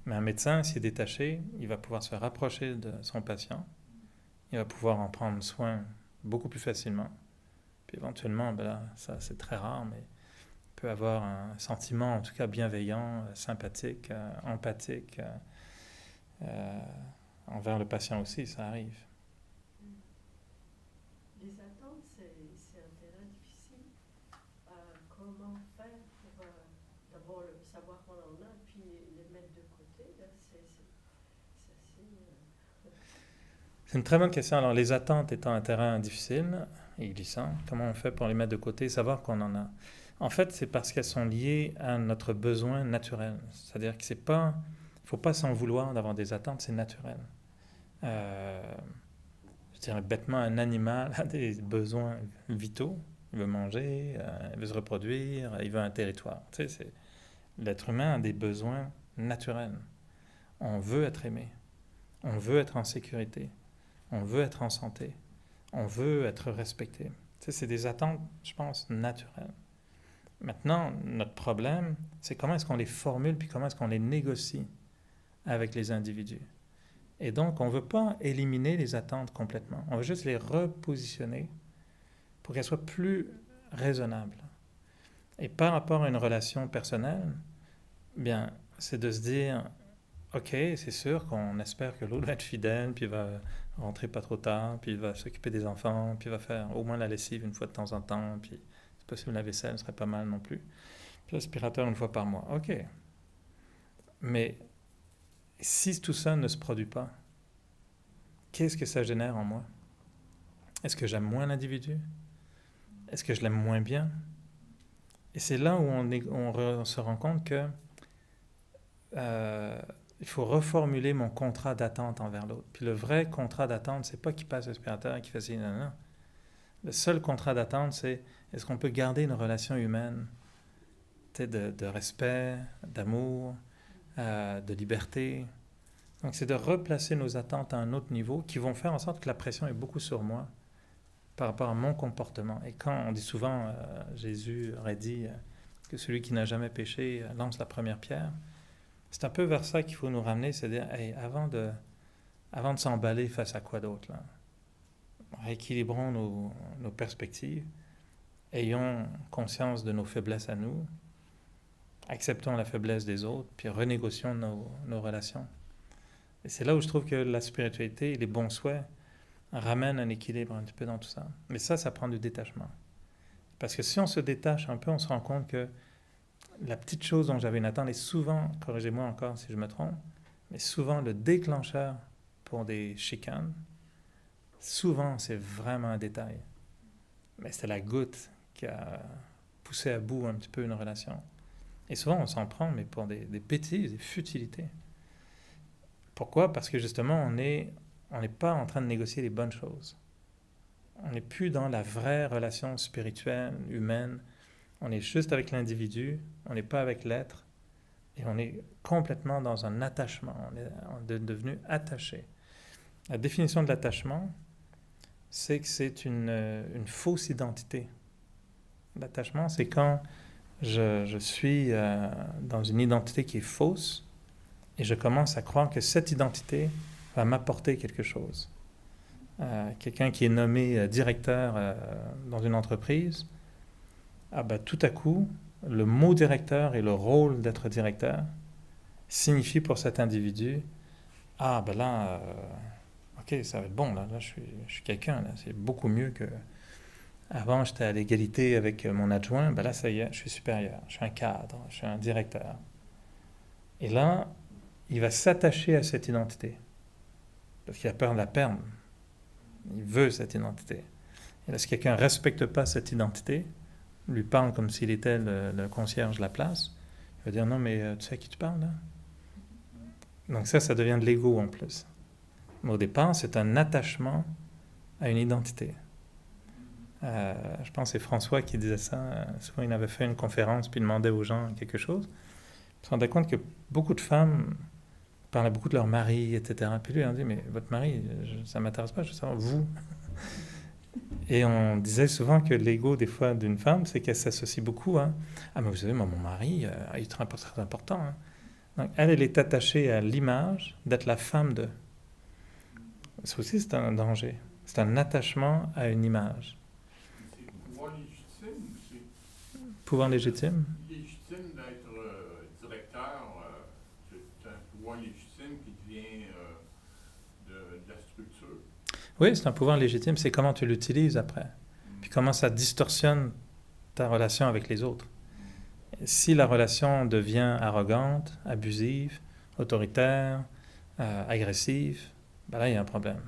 Mais un médecin, s'il est détaché, il va pouvoir se rapprocher de son patient. Il va pouvoir en prendre soin beaucoup plus facilement. Puis éventuellement, ben là, ça c'est très rare, mais il peut avoir un sentiment en tout cas bienveillant, sympathique, empathique envers le patient aussi, ça arrive. Les attentes, c'est un terrain difficile. Comment faire pour d'abord savoir qu'on en a, puis les mettre de côté, là, c'est assez... C'est une très bonne question. Alors, les attentes étant un terrain difficile et glissant, comment on fait pour les mettre de côté et savoir qu'on en a? En fait, c'est parce qu'elles sont liées à notre besoin naturel. C'est-à-dire que c'est pas, il ne faut pas s'en vouloir d'avoir des attentes, c'est naturel. Euh, je dirais bêtement, un animal a des besoins vitaux. Il veut manger, il veut se reproduire, il veut un territoire. Tu sais, l'être humain a des besoins naturels. On veut être aimé, on veut être en sécurité, on veut être en santé, on veut être respecté. Tu sais, c'est des attentes, je pense, naturelles. Maintenant, notre problème, c'est comment est-ce qu'on les formule puis comment est-ce qu'on les négocie avec les individus. Et donc, on ne veut pas éliminer les attentes complètement. On veut juste les repositionner pour qu'elles soient plus raisonnables. Et par rapport à une relation personnelle, bien, c'est de se dire, ok, c'est sûr qu'on espère que l'autre va être fidèle, puis il va rentrer pas trop tard, puis il va s'occuper des enfants, puis il va faire au moins la lessive une fois de temps en temps, puis c'est possible la vaisselle, ce serait pas mal non plus. Puis l'aspirateur une fois par mois. Ok. Mais si tout ça ne se produit pas, qu'est-ce que ça génère en moi? Est-ce que j'aime moins l'individu? Est-ce que je l'aime moins bien? Et c'est là où on se rend compte que il faut reformuler mon contrat d'attente envers l'autre. Puis le vrai contrat d'attente, c'est pas qu'il passe l'aspirateur et qu'il fait ci, non, non. Le seul contrat d'attente, c'est est-ce qu'on peut garder une relation humaine de respect, d'amour, de liberté. Donc c'est de replacer nos attentes à un autre niveau qui vont faire en sorte que la pression est beaucoup sur moi par rapport à mon comportement. Et quand on dit souvent, Jésus aurait dit que celui qui n'a jamais péché lance la première pierre, c'est un peu vers ça qu'il faut nous ramener, c'est-à-dire, hey, avant de s'emballer face à quoi d'autre, là, rééquilibrons nos perspectives, ayons conscience de nos faiblesses à nous, acceptons la faiblesse des autres, puis renégocions nos relations. Et c'est là où je trouve que la spiritualité et les bons souhaits ramènent un équilibre un petit peu dans tout ça. Mais ça prend du détachement. Parce que si on se détache un peu, on se rend compte que la petite chose dont j'avais une attente est souvent, corrigez-moi encore si je me trompe, mais souvent le déclencheur pour des chicanes, souvent c'est vraiment un détail. Mais c'est la goutte qui a poussé à bout un petit peu une relation. Et souvent on s'en prend, mais pour des bêtises, des futilités. Pourquoi? Parce que justement on n'est pas en train de négocier les bonnes choses. On n'est plus dans la vraie relation spirituelle, humaine. On est juste avec l'individu, on n'est pas avec l'être, et on est complètement dans un attachement, on est devenu attaché. La définition de l'attachement, c'est que c'est une fausse identité. L'attachement, c'est quand je suis dans une identité qui est fausse, et je commence à croire que cette identité va m'apporter quelque chose. Quelqu'un qui est nommé directeur dans une entreprise, tout à coup, le mot directeur et le rôle d'être directeur signifie pour cet individu, ok, ça va être bon, là je suis quelqu'un, là, c'est beaucoup mieux que avant j'étais à l'égalité avec mon adjoint, là ça y est, je suis supérieur, je suis un cadre, je suis un directeur. Et là, il va s'attacher à cette identité, parce qu'il a peur de la perdre. Il veut cette identité. Et là, si quelqu'un ne respecte pas cette identité, lui parle comme s'il était le concierge de la place, il va dire non, mais tu sais à qui tu parles là? Donc ça devient de l'ego en plus. Mais au départ, c'est un attachement à une identité. Je pense que c'est François qui disait ça. Souvent, il avait fait une conférence puis il demandait aux gens quelque chose. Il se rendait compte que beaucoup de femmes parlaient beaucoup de leur mari, etc. Puis lui, il a dit, mais votre mari, ça ne m'intéresse pas, je veux savoir vous. Et on disait souvent que l'ego, des fois, d'une femme, c'est qu'elle s'associe beaucoup à « Ah, mais vous savez, moi, mon mari, il est très important. Hein. » Donc, elle est attachée à l'image d'être la femme de. Ça aussi, c'est un danger. C'est un attachement à une image. C'est pouvoir légitime aussi. Pouvoir légitime? Légitime d'être directeur, c'est un pouvoir légitime qui vient de la structure. Oui, c'est un pouvoir légitime. C'est comment tu l'utilises après. Puis comment ça distorsionne ta relation avec les autres. Si la relation devient arrogante, abusive, autoritaire, agressive, là, il y a un problème.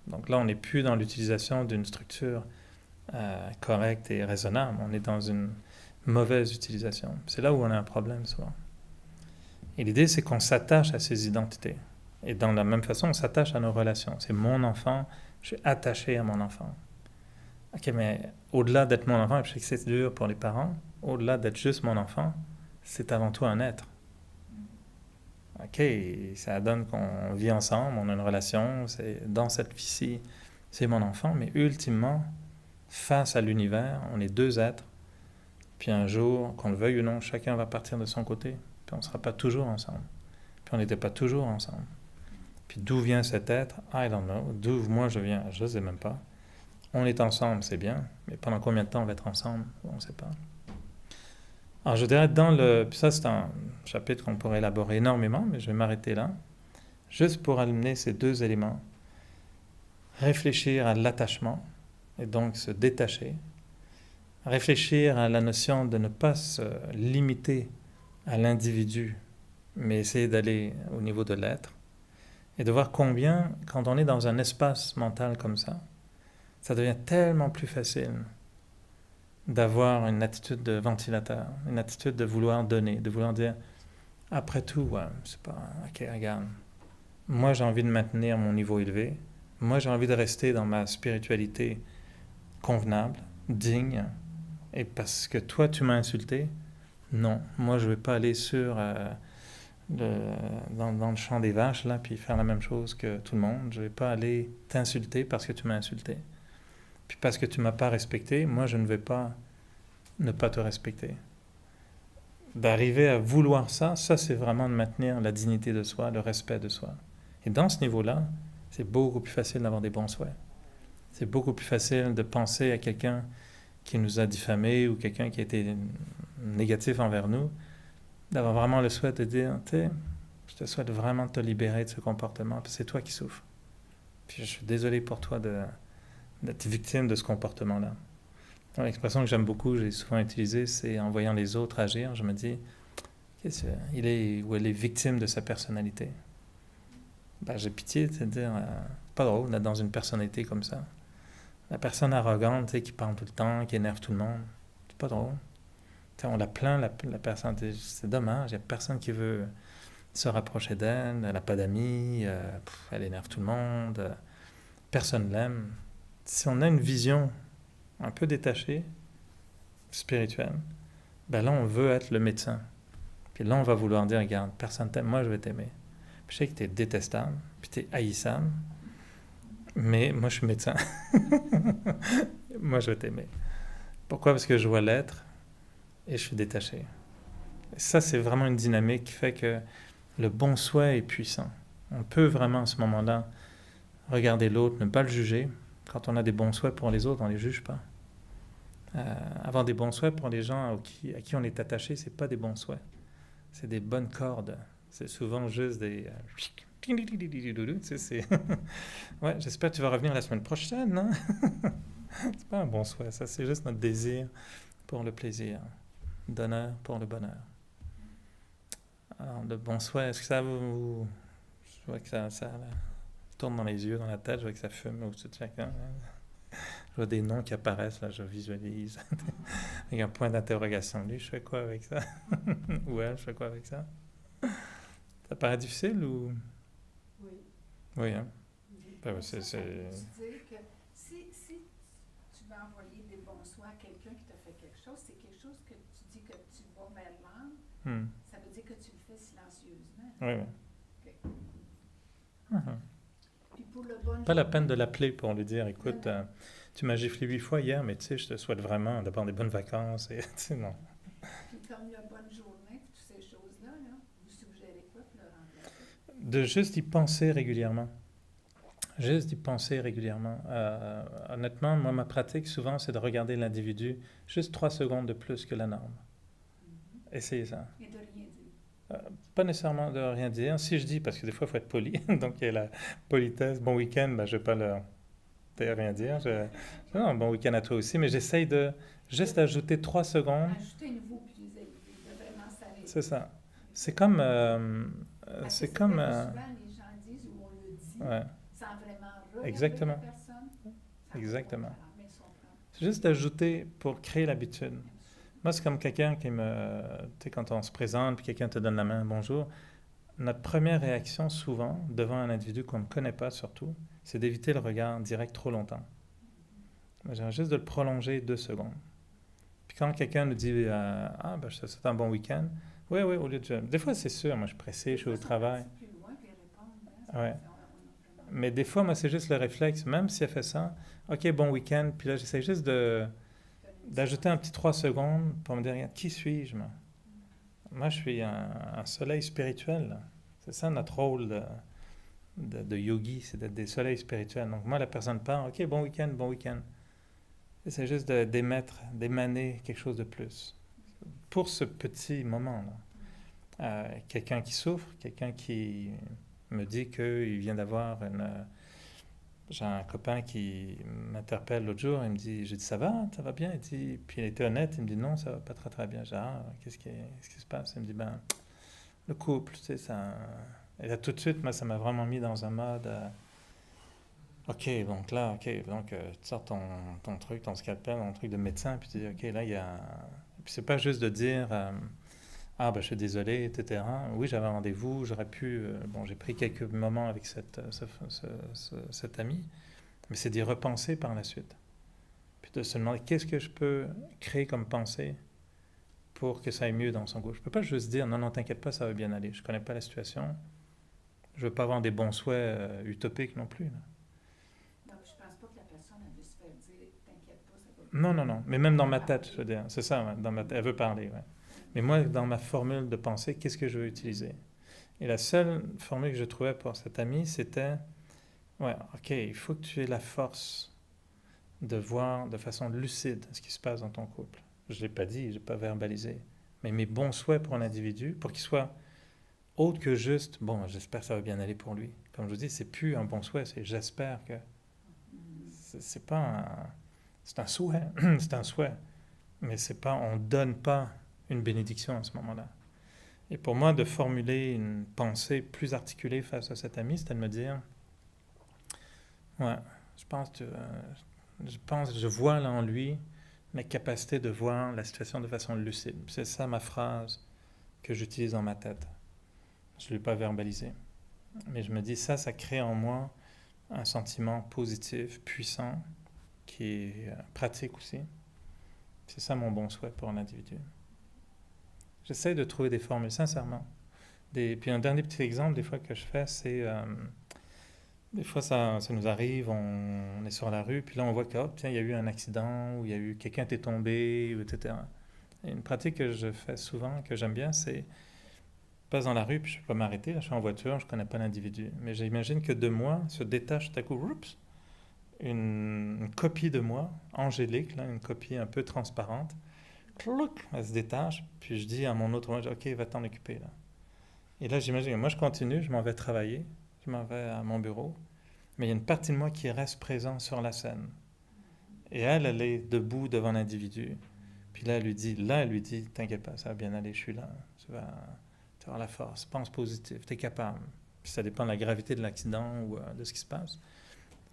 Donc là, on n'est plus dans l'utilisation d'une structure correcte et raisonnable. On est dans une mauvaise utilisation. C'est là où on a un problème souvent. Et l'idée, c'est qu'on s'attache à ces identités. Et dans la même façon, on s'attache à nos relations. C'est mon enfant, je suis attaché à mon enfant. Ok, mais au-delà d'être mon enfant, je sais que c'est dur pour les parents, au-delà d'être juste mon enfant, c'est avant tout un être. Ok, ça donne qu'on vit ensemble, on a une relation, c'est, dans cette vie-ci, c'est mon enfant, mais ultimement, face à l'univers, on est deux êtres, puis un jour, qu'on le veuille ou non, chacun va partir de son côté, puis on ne sera pas toujours ensemble, puis on n'était pas toujours ensemble. Puis d'où vient cet être? I don't know. D'où moi je viens? Je ne sais même pas. On est ensemble, c'est bien, mais pendant combien de temps on va être ensemble? On ne sait pas. Alors je dirais puis ça c'est un chapitre qu'on pourrait élaborer énormément, mais je vais m'arrêter là, juste pour amener ces deux éléments. Réfléchir à l'attachement, et donc se détacher. Réfléchir à la notion de ne pas se limiter à l'individu, mais essayer d'aller au niveau de l'être. Et de voir combien, quand on est dans un espace mental comme ça devient tellement plus facile d'avoir une attitude de ventilateur, une attitude de vouloir donner, de vouloir dire Après tout, ouais, c'est pas... OK, regarde. Moi, j'ai envie de maintenir mon niveau élevé. Moi, j'ai envie de rester dans ma spiritualité convenable, digne. Et parce que toi, tu m'as insulté, non. Moi, je vais pas aller dans le champ des vaches, là, puis faire la même chose que tout le monde. Je vais pas aller t'insulter parce que tu m'as insulté. Puis parce que tu m'as pas respecté, moi, je ne vais pas ne pas te respecter. D'arriver à vouloir ça, c'est vraiment de maintenir la dignité de soi, le respect de soi. Et dans ce niveau-là, c'est beaucoup plus facile d'avoir des bons souhaits. C'est beaucoup plus facile de penser à quelqu'un qui nous a diffamés ou quelqu'un qui a été négatif envers nous, d'avoir vraiment le souhait de dire, tu sais, je te souhaite vraiment de te libérer de ce comportement, parce que c'est toi qui souffres. Puis je suis désolé pour toi d'être victime de ce comportement-là. L'expression que j'aime beaucoup, j'ai souvent utilisée, c'est en voyant les autres agir, je me dis, il est ou elle est victime de sa personnalité. Ben, j'ai pitié, c'est de dire, pas drôle d'être dans une personnalité comme ça. La personne arrogante, tu sais, qui parle tout le temps, qui énerve tout le monde, c'est pas drôle. Tu sais, on la plaint, la personne, c'est dommage, il n'y a personne qui veut se rapprocher d'elle, elle n'a pas d'amis, elle énerve tout le monde, personne l'aime. Si on a une vision un peu détaché, spirituel, ben là, on veut être le médecin. Puis là, on va vouloir dire, regarde, personne t'aime, moi, je vais t'aimer. Puis je sais que t'es détestable, puis t'es haïssable, mais moi, je suis médecin. Moi, je vais t'aimer. Pourquoi? Parce que je vois l'être et je suis détaché. Et ça, c'est vraiment une dynamique qui fait que le bon souhait est puissant. On peut vraiment, à ce moment-là, regarder l'autre, ne pas le juger. Quand on a des bons souhaits pour les autres, on ne les juge pas. Avoir des bons souhaits pour les gens à qui on est attaché, c'est pas des bons souhaits. C'est des bonnes cordes. C'est souvent juste des... Ouais, j'espère que tu vas revenir la semaine prochaine, hein? C'est pas un bon souhait, ça, c'est juste notre désir pour le plaisir, donneur pour le bonheur. Alors, le bon souhait, est-ce que ça vous... Je vois que ça tourne dans les yeux, dans la tête, je vois que ça fume au-dessus de chacun. Je vois des noms qui apparaissent, là, je visualise. Avec un point d'interrogation. Lui, je fais quoi avec ça? Ou elle, je fais quoi avec ça? Ça paraît difficile ou... Oui. Oui, hein? Ben, Pour c'est... ça, ça veut dire que si tu veux envoyer des bons souhaits à quelqu'un qui t'a fait quelque chose, c'est quelque chose que tu dis que tu vas vers l'âme, ça veut dire que tu le fais silencieusement. Oui, oui. Ok. Mhm. Puis pour le bon Pas la journée, peine de l'appeler pour lui dire, écoute, tu m'as giflé 8 fois hier, mais tu sais, je te souhaite vraiment d'avoir des bonnes vacances. Et, tu sais, non. Puis comme la bonne journée, puis toutes ces choses-là, là, vous suggérez quoi pour le remplacer? De juste y penser régulièrement. Juste d'y penser régulièrement. Honnêtement, moi, ma pratique, souvent, c'est de regarder l'individu juste 3 secondes de plus que la norme. Essayez ça. Et de rien dire. Pas nécessairement de rien dire. Si je dis, parce que des fois, il faut être poli, donc il y a la politesse, bon week-end, ben, je ne vais pas leur rien dire. Non, bon week-end à toi aussi, mais j'essaye de juste ajouter 3 secondes. Ajouter un niveau plus élevé, de vraiment s'arrêter. C'est ça. C'est comme... Parce que c'est vrai comme... que souvent, les gens disent ou on le dit ouais, sans vraiment regarder exactement. la personne. Ça Exactement. va faire, mais ils sont prêts. C'est juste d'ajouter pour créer l'habitude. Moi, c'est comme quelqu'un qui me... Tu sais, quand on se présente, puis quelqu'un te donne la main, bonjour. Notre première réaction, souvent, devant un individu qu'on ne connaît pas, surtout, c'est d'éviter le regard direct trop longtemps. J'ai juste de le prolonger 2 secondes. Puis quand quelqu'un nous dit ah, ben, je te souhaite un bon week-end, oui, oui, au lieu de... Des fois, c'est sûr, moi, je suis pressé, je suis au travail. Plus loin, puis répondre, hein, Ouais. on a vraiment- Mais des fois, moi, c'est juste le réflexe, même si elle fait ça, OK, bon week-end, puis là, j'essaie juste d'ajouter un petit 3 secondes pour me dire, regarde, qui suis-je, moi? Moi, je suis un soleil spirituel, là. C'est ça notre rôle de yogi, c'est d'être des soleils spirituels. Donc moi, la personne part, OK, bon week-end, bon week-end. Et c'est juste d'émaner quelque chose de plus. Pour ce petit moment-là. Quelqu'un qui souffre, quelqu'un qui me dit qu'il vient d'avoir une... J'ai un copain qui m'interpelle l'autre jour, il me dit, j'ai dit, ça va bien? Il dit, puis il était honnête, il me dit, non, ça va pas très très bien. J'ai dit, ah, qu'est-ce qui se passe? Il me dit, ben, le couple, tu sais, ça... Et là, tout de suite, moi, ça m'a vraiment mis dans un mode, OK, donc là, OK, donc tu sors ton truc, ton scalpel, ton truc de médecin, puis tu dis, OK, là, il y a... Puis c'est pas juste de dire, Ah, ben, je suis désolé, etc. Oui, j'avais un rendez-vous, j'aurais pu... bon, j'ai pris quelques moments avec cet ami, mais c'est d'y repenser par la suite. Puis de se demander qu'est-ce que je peux créer comme pensée pour que ça aille mieux dans son couple. Je ne peux pas juste dire non, non, t'inquiète pas, ça va bien aller. Je ne connais pas la situation. Je ne veux pas avoir des bons souhaits utopiques non plus. Là. Donc, je pense pas que la personne a dû se faire dire t'inquiète pas, ça va Non, non, non. Mais même dans ma tête, je veux dire. C'est ça, ouais, dans ma tête. Elle veut parler, ouais. Mais moi, dans ma formule de pensée, qu'est-ce que je veux utiliser? Et la seule formule que je trouvais pour cet ami, c'était ouais, ok, il faut que tu aies la force de voir de façon lucide ce qui se passe dans ton couple. Je ne l'ai pas dit, je n'ai pas verbalisé. Mais mes bons souhaits pour l'individu, pour qu'il soit autre que juste, bon, j'espère que ça va bien aller pour lui. Comme je vous dis, c'est plus un bon souhait, c'est j'espère que. C'est pas un. C'est un souhait, c'est un souhait. Mais c'est pas, on ne donne pas une bénédiction à ce moment-là. Et pour moi, de formuler une pensée plus articulée face à cet ami, c'était de me dire, ouais, je vois là en lui la capacité de voir la situation de façon lucide. C'est ça ma phrase que j'utilise dans ma tête. Je ne l'ai pas verbalisé. Mais je me dis, ça crée en moi un sentiment positif, puissant, qui est pratique aussi. C'est ça mon bon souhait pour l'individu. J'essaie de trouver des formules, sincèrement. Puis un dernier petit exemple, des fois, que je fais, c'est... des fois, ça nous arrive, on est sur la rue, puis là, on voit que, oh, tiens, il y a eu un accident, ou il y a eu quelqu'un qui est tombé, etc. Et une pratique que je fais souvent, que j'aime bien, c'est... Je passe dans la rue, puis je ne peux pas m'arrêter, là, je suis en voiture, je ne connais pas l'individu. Mais j'imagine que de moi se détache tout à coup, oups, une copie de moi, angélique, là, une copie un peu transparente. Clouc, elle se détache, puis je dis à mon autre moi, ok, va t'en occuper là. Et là, j'imagine, moi je continue, je m'en vais travailler, je m'en vais à mon bureau, mais il y a une partie de moi qui reste présente sur la scène. Et elle est debout devant l'individu. Puis là, elle lui dit, t'inquiète pas, ça va bien aller, je suis là, tu vas avoir la force, pense positif, t'es capable. Puis ça dépend de la gravité de l'accident ou de ce qui se passe.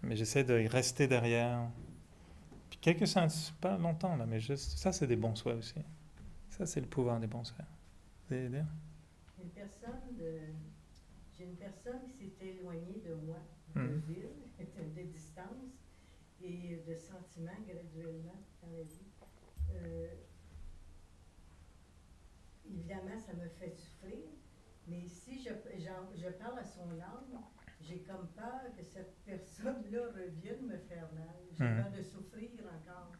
Mais j'essaie de rester derrière. Puis quelques séances, pas longtemps, là, mais juste, ça c'est des bons souhaits aussi. Ça c'est le pouvoir des bons souhaits. Vous allez dire? J'ai une personne qui s'est éloignée de moi, de ville, de distance et de sentiments graduellement dans la vie. Évidemment, ça me fait souffrir, mais si je parle à son âme, j'ai comme peur que cette personne-là revienne me faire mal. J'ai peur de souffrir encore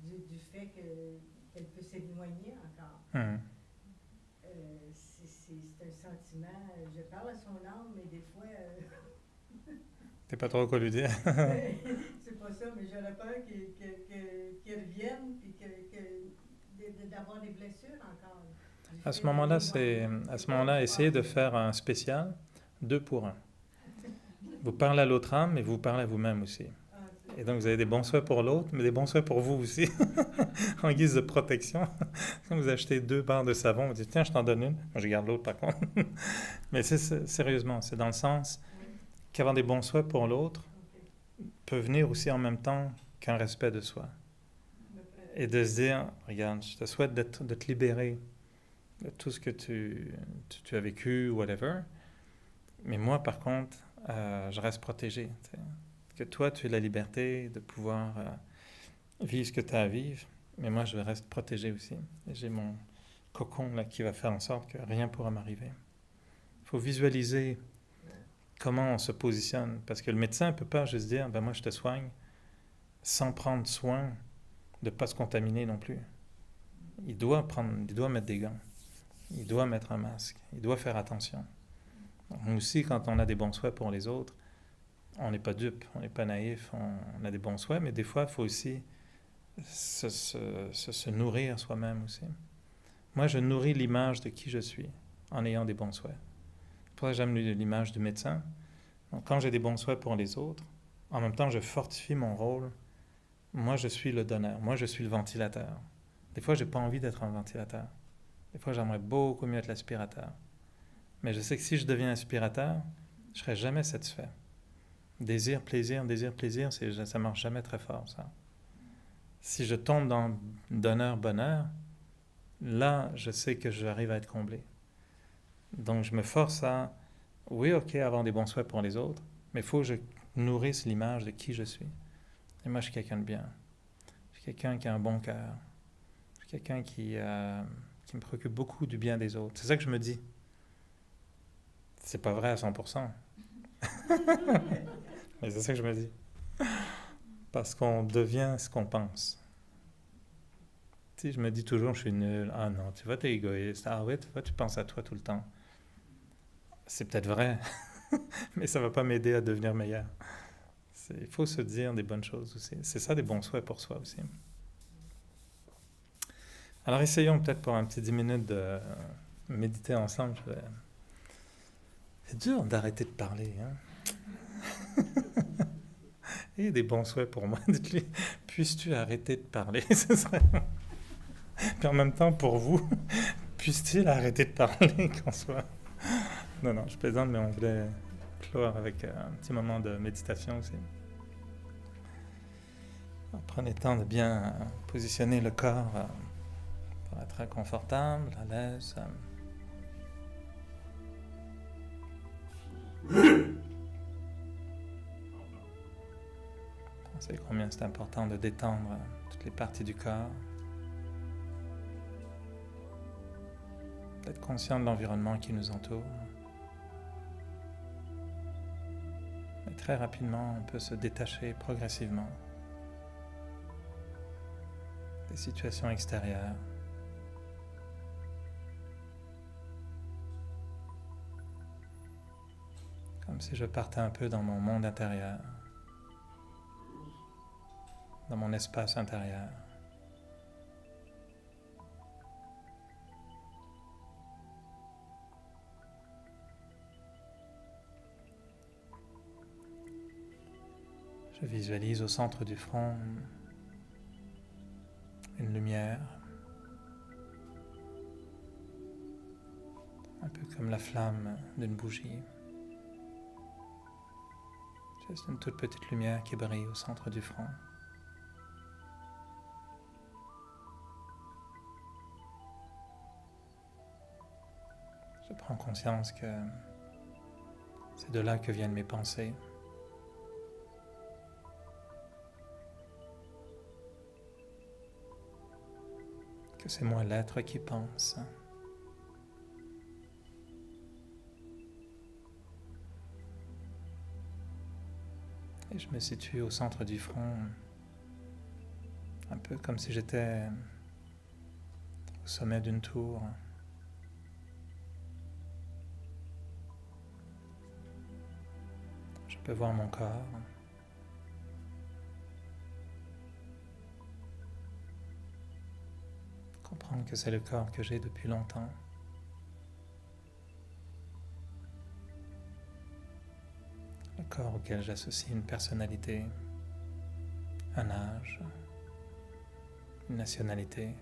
du fait qu'elle peut s'éloigner encore. C'est un sentiment. Je parle à son âme, mais des fois... T'es pas trop quoi lui dire. C'est pas ça, mais j'aurais peur qu'il revienne et d'avoir des blessures encore. À ce moment-là, essayez de faire un spécial 2 pour 1. Vous parlez à l'autre âme, mais vous parlez à vous-même aussi. Et donc, vous avez des bons souhaits pour l'autre, mais des bons souhaits pour vous aussi, en guise de protection. Quand vous achetez 2 barres de savon, vous dites, tiens, je t'en donne une. Moi, je garde l'autre, par contre. Mais sérieusement, c'est dans le sens qu'avoir des bons souhaits pour l'autre peut venir aussi en même temps qu'un respect de soi. Et de se dire, regarde, je te souhaite de te libérer de tout ce que tu as vécu, whatever. Mais moi, par contre, je reste protégé. T'sais. Que toi, tu as la liberté de pouvoir vivre ce que tu as à vivre, mais moi, je reste protégé aussi. Et j'ai mon cocon là, qui va faire en sorte que rien ne pourra m'arriver. Il faut visualiser comment on se positionne, parce que le médecin ne peut pas juste dire, ben moi, je te soigne, sans prendre soin de ne pas se contaminer non plus. Il doit mettre des gants, il doit mettre un masque, il doit faire attention. Nous aussi, quand on a des bons souhaits pour les autres, on n'est pas dupe, on n'est pas naïf, on a des bons souhaits, mais des fois, il faut aussi se nourrir soi-même aussi. Moi, je nourris l'image de qui je suis en ayant des bons souhaits. C'est pour ça que j'aime l'image du médecin. Donc, quand j'ai des bons souhaits pour les autres, en même temps, je fortifie mon rôle. Moi, je suis le donneur. Moi, je suis le ventilateur. Des fois, je n'ai pas envie d'être un ventilateur. Des fois, j'aimerais beaucoup mieux être l'aspirateur. Mais je sais que si je deviens aspirateur, je ne serai jamais satisfait. Désir, plaisir, ça ne marche jamais très fort, ça. Si je tombe dans donneur, bonheur, là, je sais que j'arrive à être comblé. Donc, je me force à, oui, ok, avoir des bons souhaits pour les autres, mais il faut que je nourrisse l'image de qui je suis. Et moi, je suis quelqu'un de bien. Je suis quelqu'un qui a un bon cœur. Je suis quelqu'un qui me préoccupe beaucoup du bien des autres. C'est ça que je me dis. C'est pas vrai à 100%. Mais c'est ça que je me dis. Parce qu'on devient ce qu'on pense. Tu sais, je me dis toujours, je suis nul. Ah non, tu vois, t'es égoïste. Ah ouais, tu vois, tu penses à toi tout le temps. C'est peut-être vrai, mais ça va pas m'aider à devenir meilleur. Il faut se dire des bonnes choses aussi. C'est ça, des bons souhaits pour soi aussi. Alors essayons peut-être pour un petit 10 minutes de méditer ensemble. C'est dur d'arrêter de parler. Hein? Et des bons souhaits pour moi. Dites-lui, puisses-tu arrêter de parler? Ce serait... Puis en même temps, pour vous, puisse-t-il arrêter de parler qu'on soit... Non, non, je plaisante, mais on voulait clore avec un petit moment de méditation aussi. Alors, prenez le temps de bien positionner le corps pour être confortable, à l'aise. Pensez combien c'est important de détendre toutes les parties du corps. D'être conscient de l'environnement qui nous entoure. Mais très rapidement, on peut se détacher progressivement des situations extérieures. Comme si je partais un peu dans mon monde intérieur, dans mon espace intérieur. Je visualise au centre du front une lumière, un peu comme la flamme d'une bougie. Juste une toute petite lumière qui brille au centre du front. Je prends conscience que c'est de là que viennent mes pensées. Que c'est moi l'être qui pense. Et je me situe au centre du front, un peu comme si j'étais au sommet d'une tour. Je peux voir mon corps. Comprendre que c'est le corps que j'ai depuis longtemps. Le corps auquel j'associe une personnalité, un âge, une nationalité.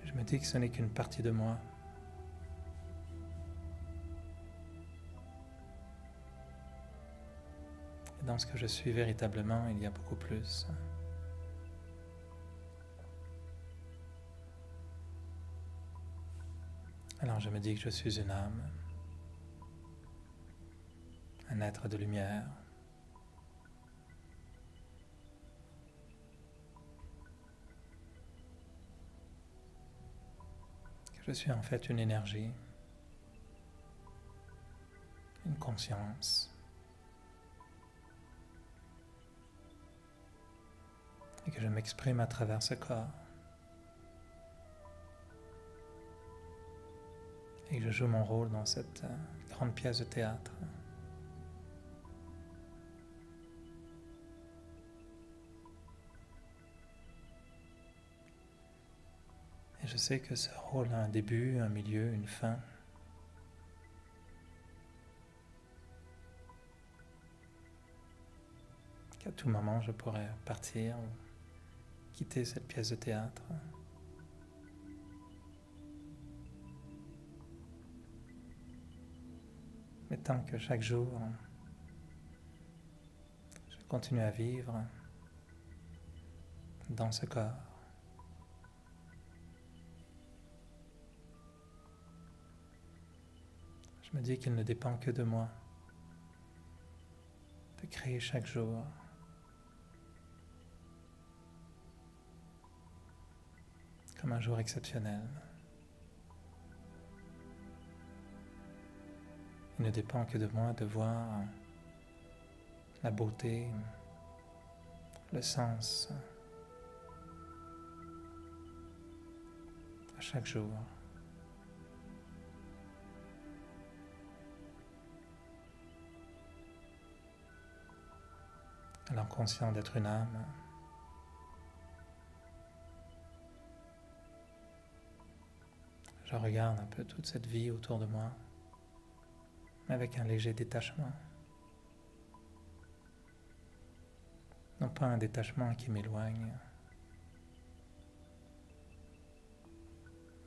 Je me dis que ce n'est qu'une partie de moi. Et dans ce que je suis véritablement, il y a beaucoup plus. Alors je me dis que je suis une âme, un être de lumière. Que je suis en fait une énergie, une conscience. Et que je m'exprime à travers ce corps. Et que je joue mon rôle dans cette grande pièce de théâtre. Et je sais que ce rôle a un début, un milieu, une fin. Qu'à tout moment je pourrais partir ou quitter cette pièce de théâtre. Mais tant que chaque jour, je continuer à vivre dans ce corps. Je me dis qu'il ne dépend que de moi de créer chaque jour comme un jour exceptionnel. Il ne dépend que de moi de voir la beauté, le sens à chaque jour. Alors conscient d'être une âme, je regarde un peu toute cette vie autour de moi avec un léger détachement. Non pas un détachement qui m'éloigne,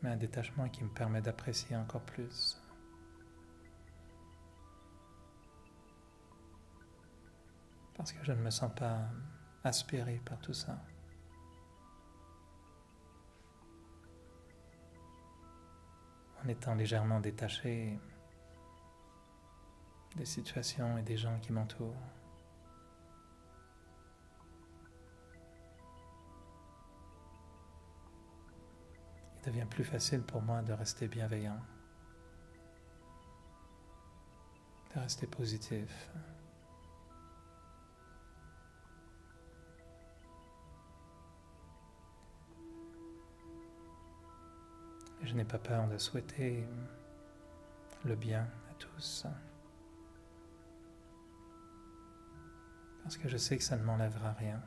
mais un détachement qui me permet d'apprécier encore plus. Parce que je ne me sens pas aspiré par tout ça. En étant légèrement détaché des situations et des gens qui m'entourent. Il devient plus facile pour moi de rester bienveillant, de rester positif. Et je n'ai pas peur de souhaiter le bien à tous. Parce que je sais que ça ne m'enlèvera rien.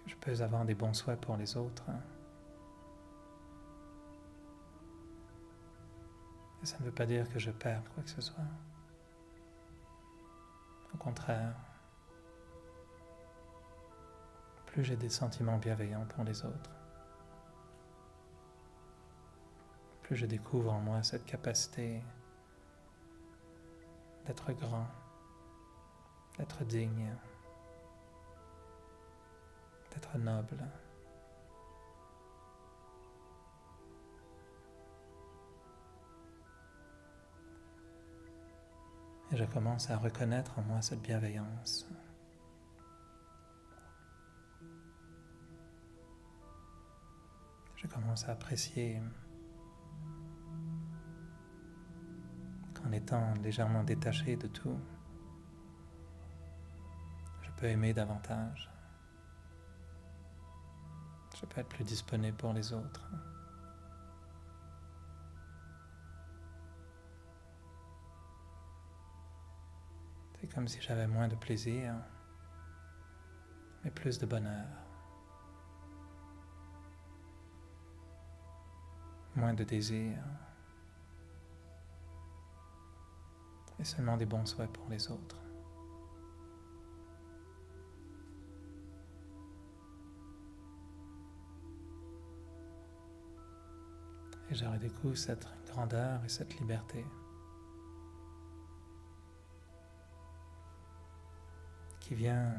Que je peux avoir des bons souhaits pour les autres. Et ça ne veut pas dire que je perds quoi que ce soit. Au contraire, plus j'ai des sentiments bienveillants pour les autres, plus je découvre en moi cette capacité d'être grand, d'être digne, d'être noble. Et je commence à reconnaître en moi cette bienveillance. Je commence à apprécier qu'en étant légèrement détaché de tout, je peux aimer davantage. Je peux être plus disponible pour les autres. C'est comme si j'avais moins de plaisir, mais plus de bonheur. Moins de désir. Et seulement des bons souhaits pour les autres. Et je redécouvre cette grandeur et cette liberté qui vient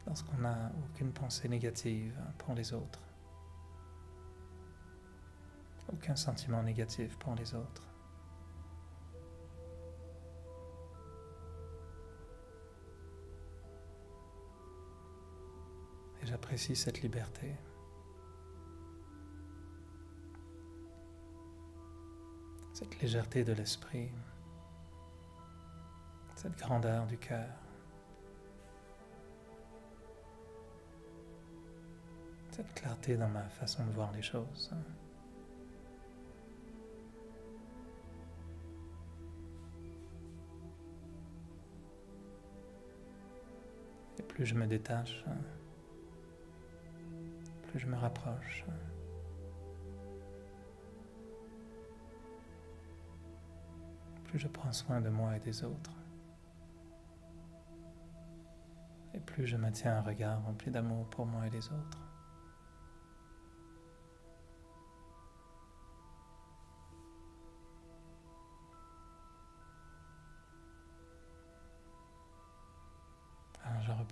lorsqu'on n'a aucune pensée négative pour les autres, aucun sentiment négatif pour les autres. Et j'apprécie cette liberté. Cette légèreté de l'esprit, cette grandeur du cœur, cette clarté dans ma façon de voir les choses. Et plus je me détache, plus je me rapproche. Plus je prends soin de moi et des autres. Et plus je maintiens un regard rempli d'amour pour moi et les autres.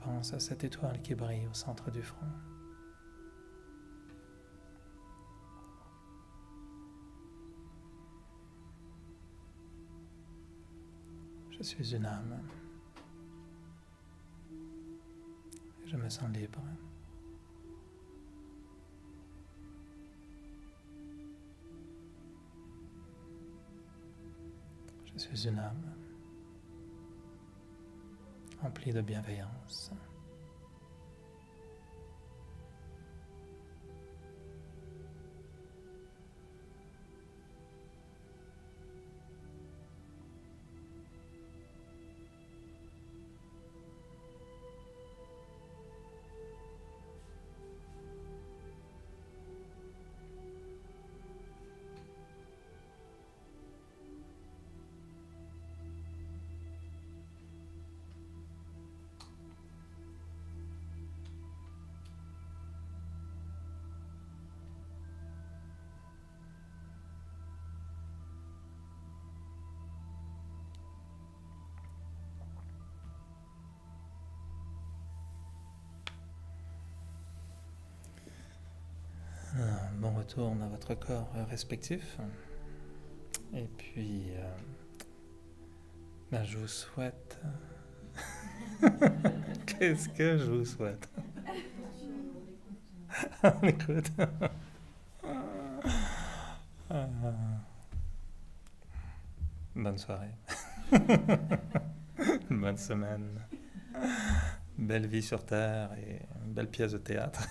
pense à cette étoile qui brille au centre du front. Je suis une âme. Et je me sens libre. Je suis une âme remplie de bienveillance. Bon retour dans votre corps respectif. Et puis, je vous souhaite... Qu'est-ce que je vous souhaite? On écoute. Bonne soirée. Bonne semaine. Belle vie sur Terre et une belle pièce de théâtre.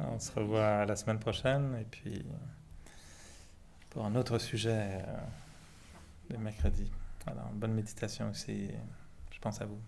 On se revoit la semaine prochaine et puis pour un autre sujet le mercredi. Alors, bonne méditation aussi. Je pense à vous.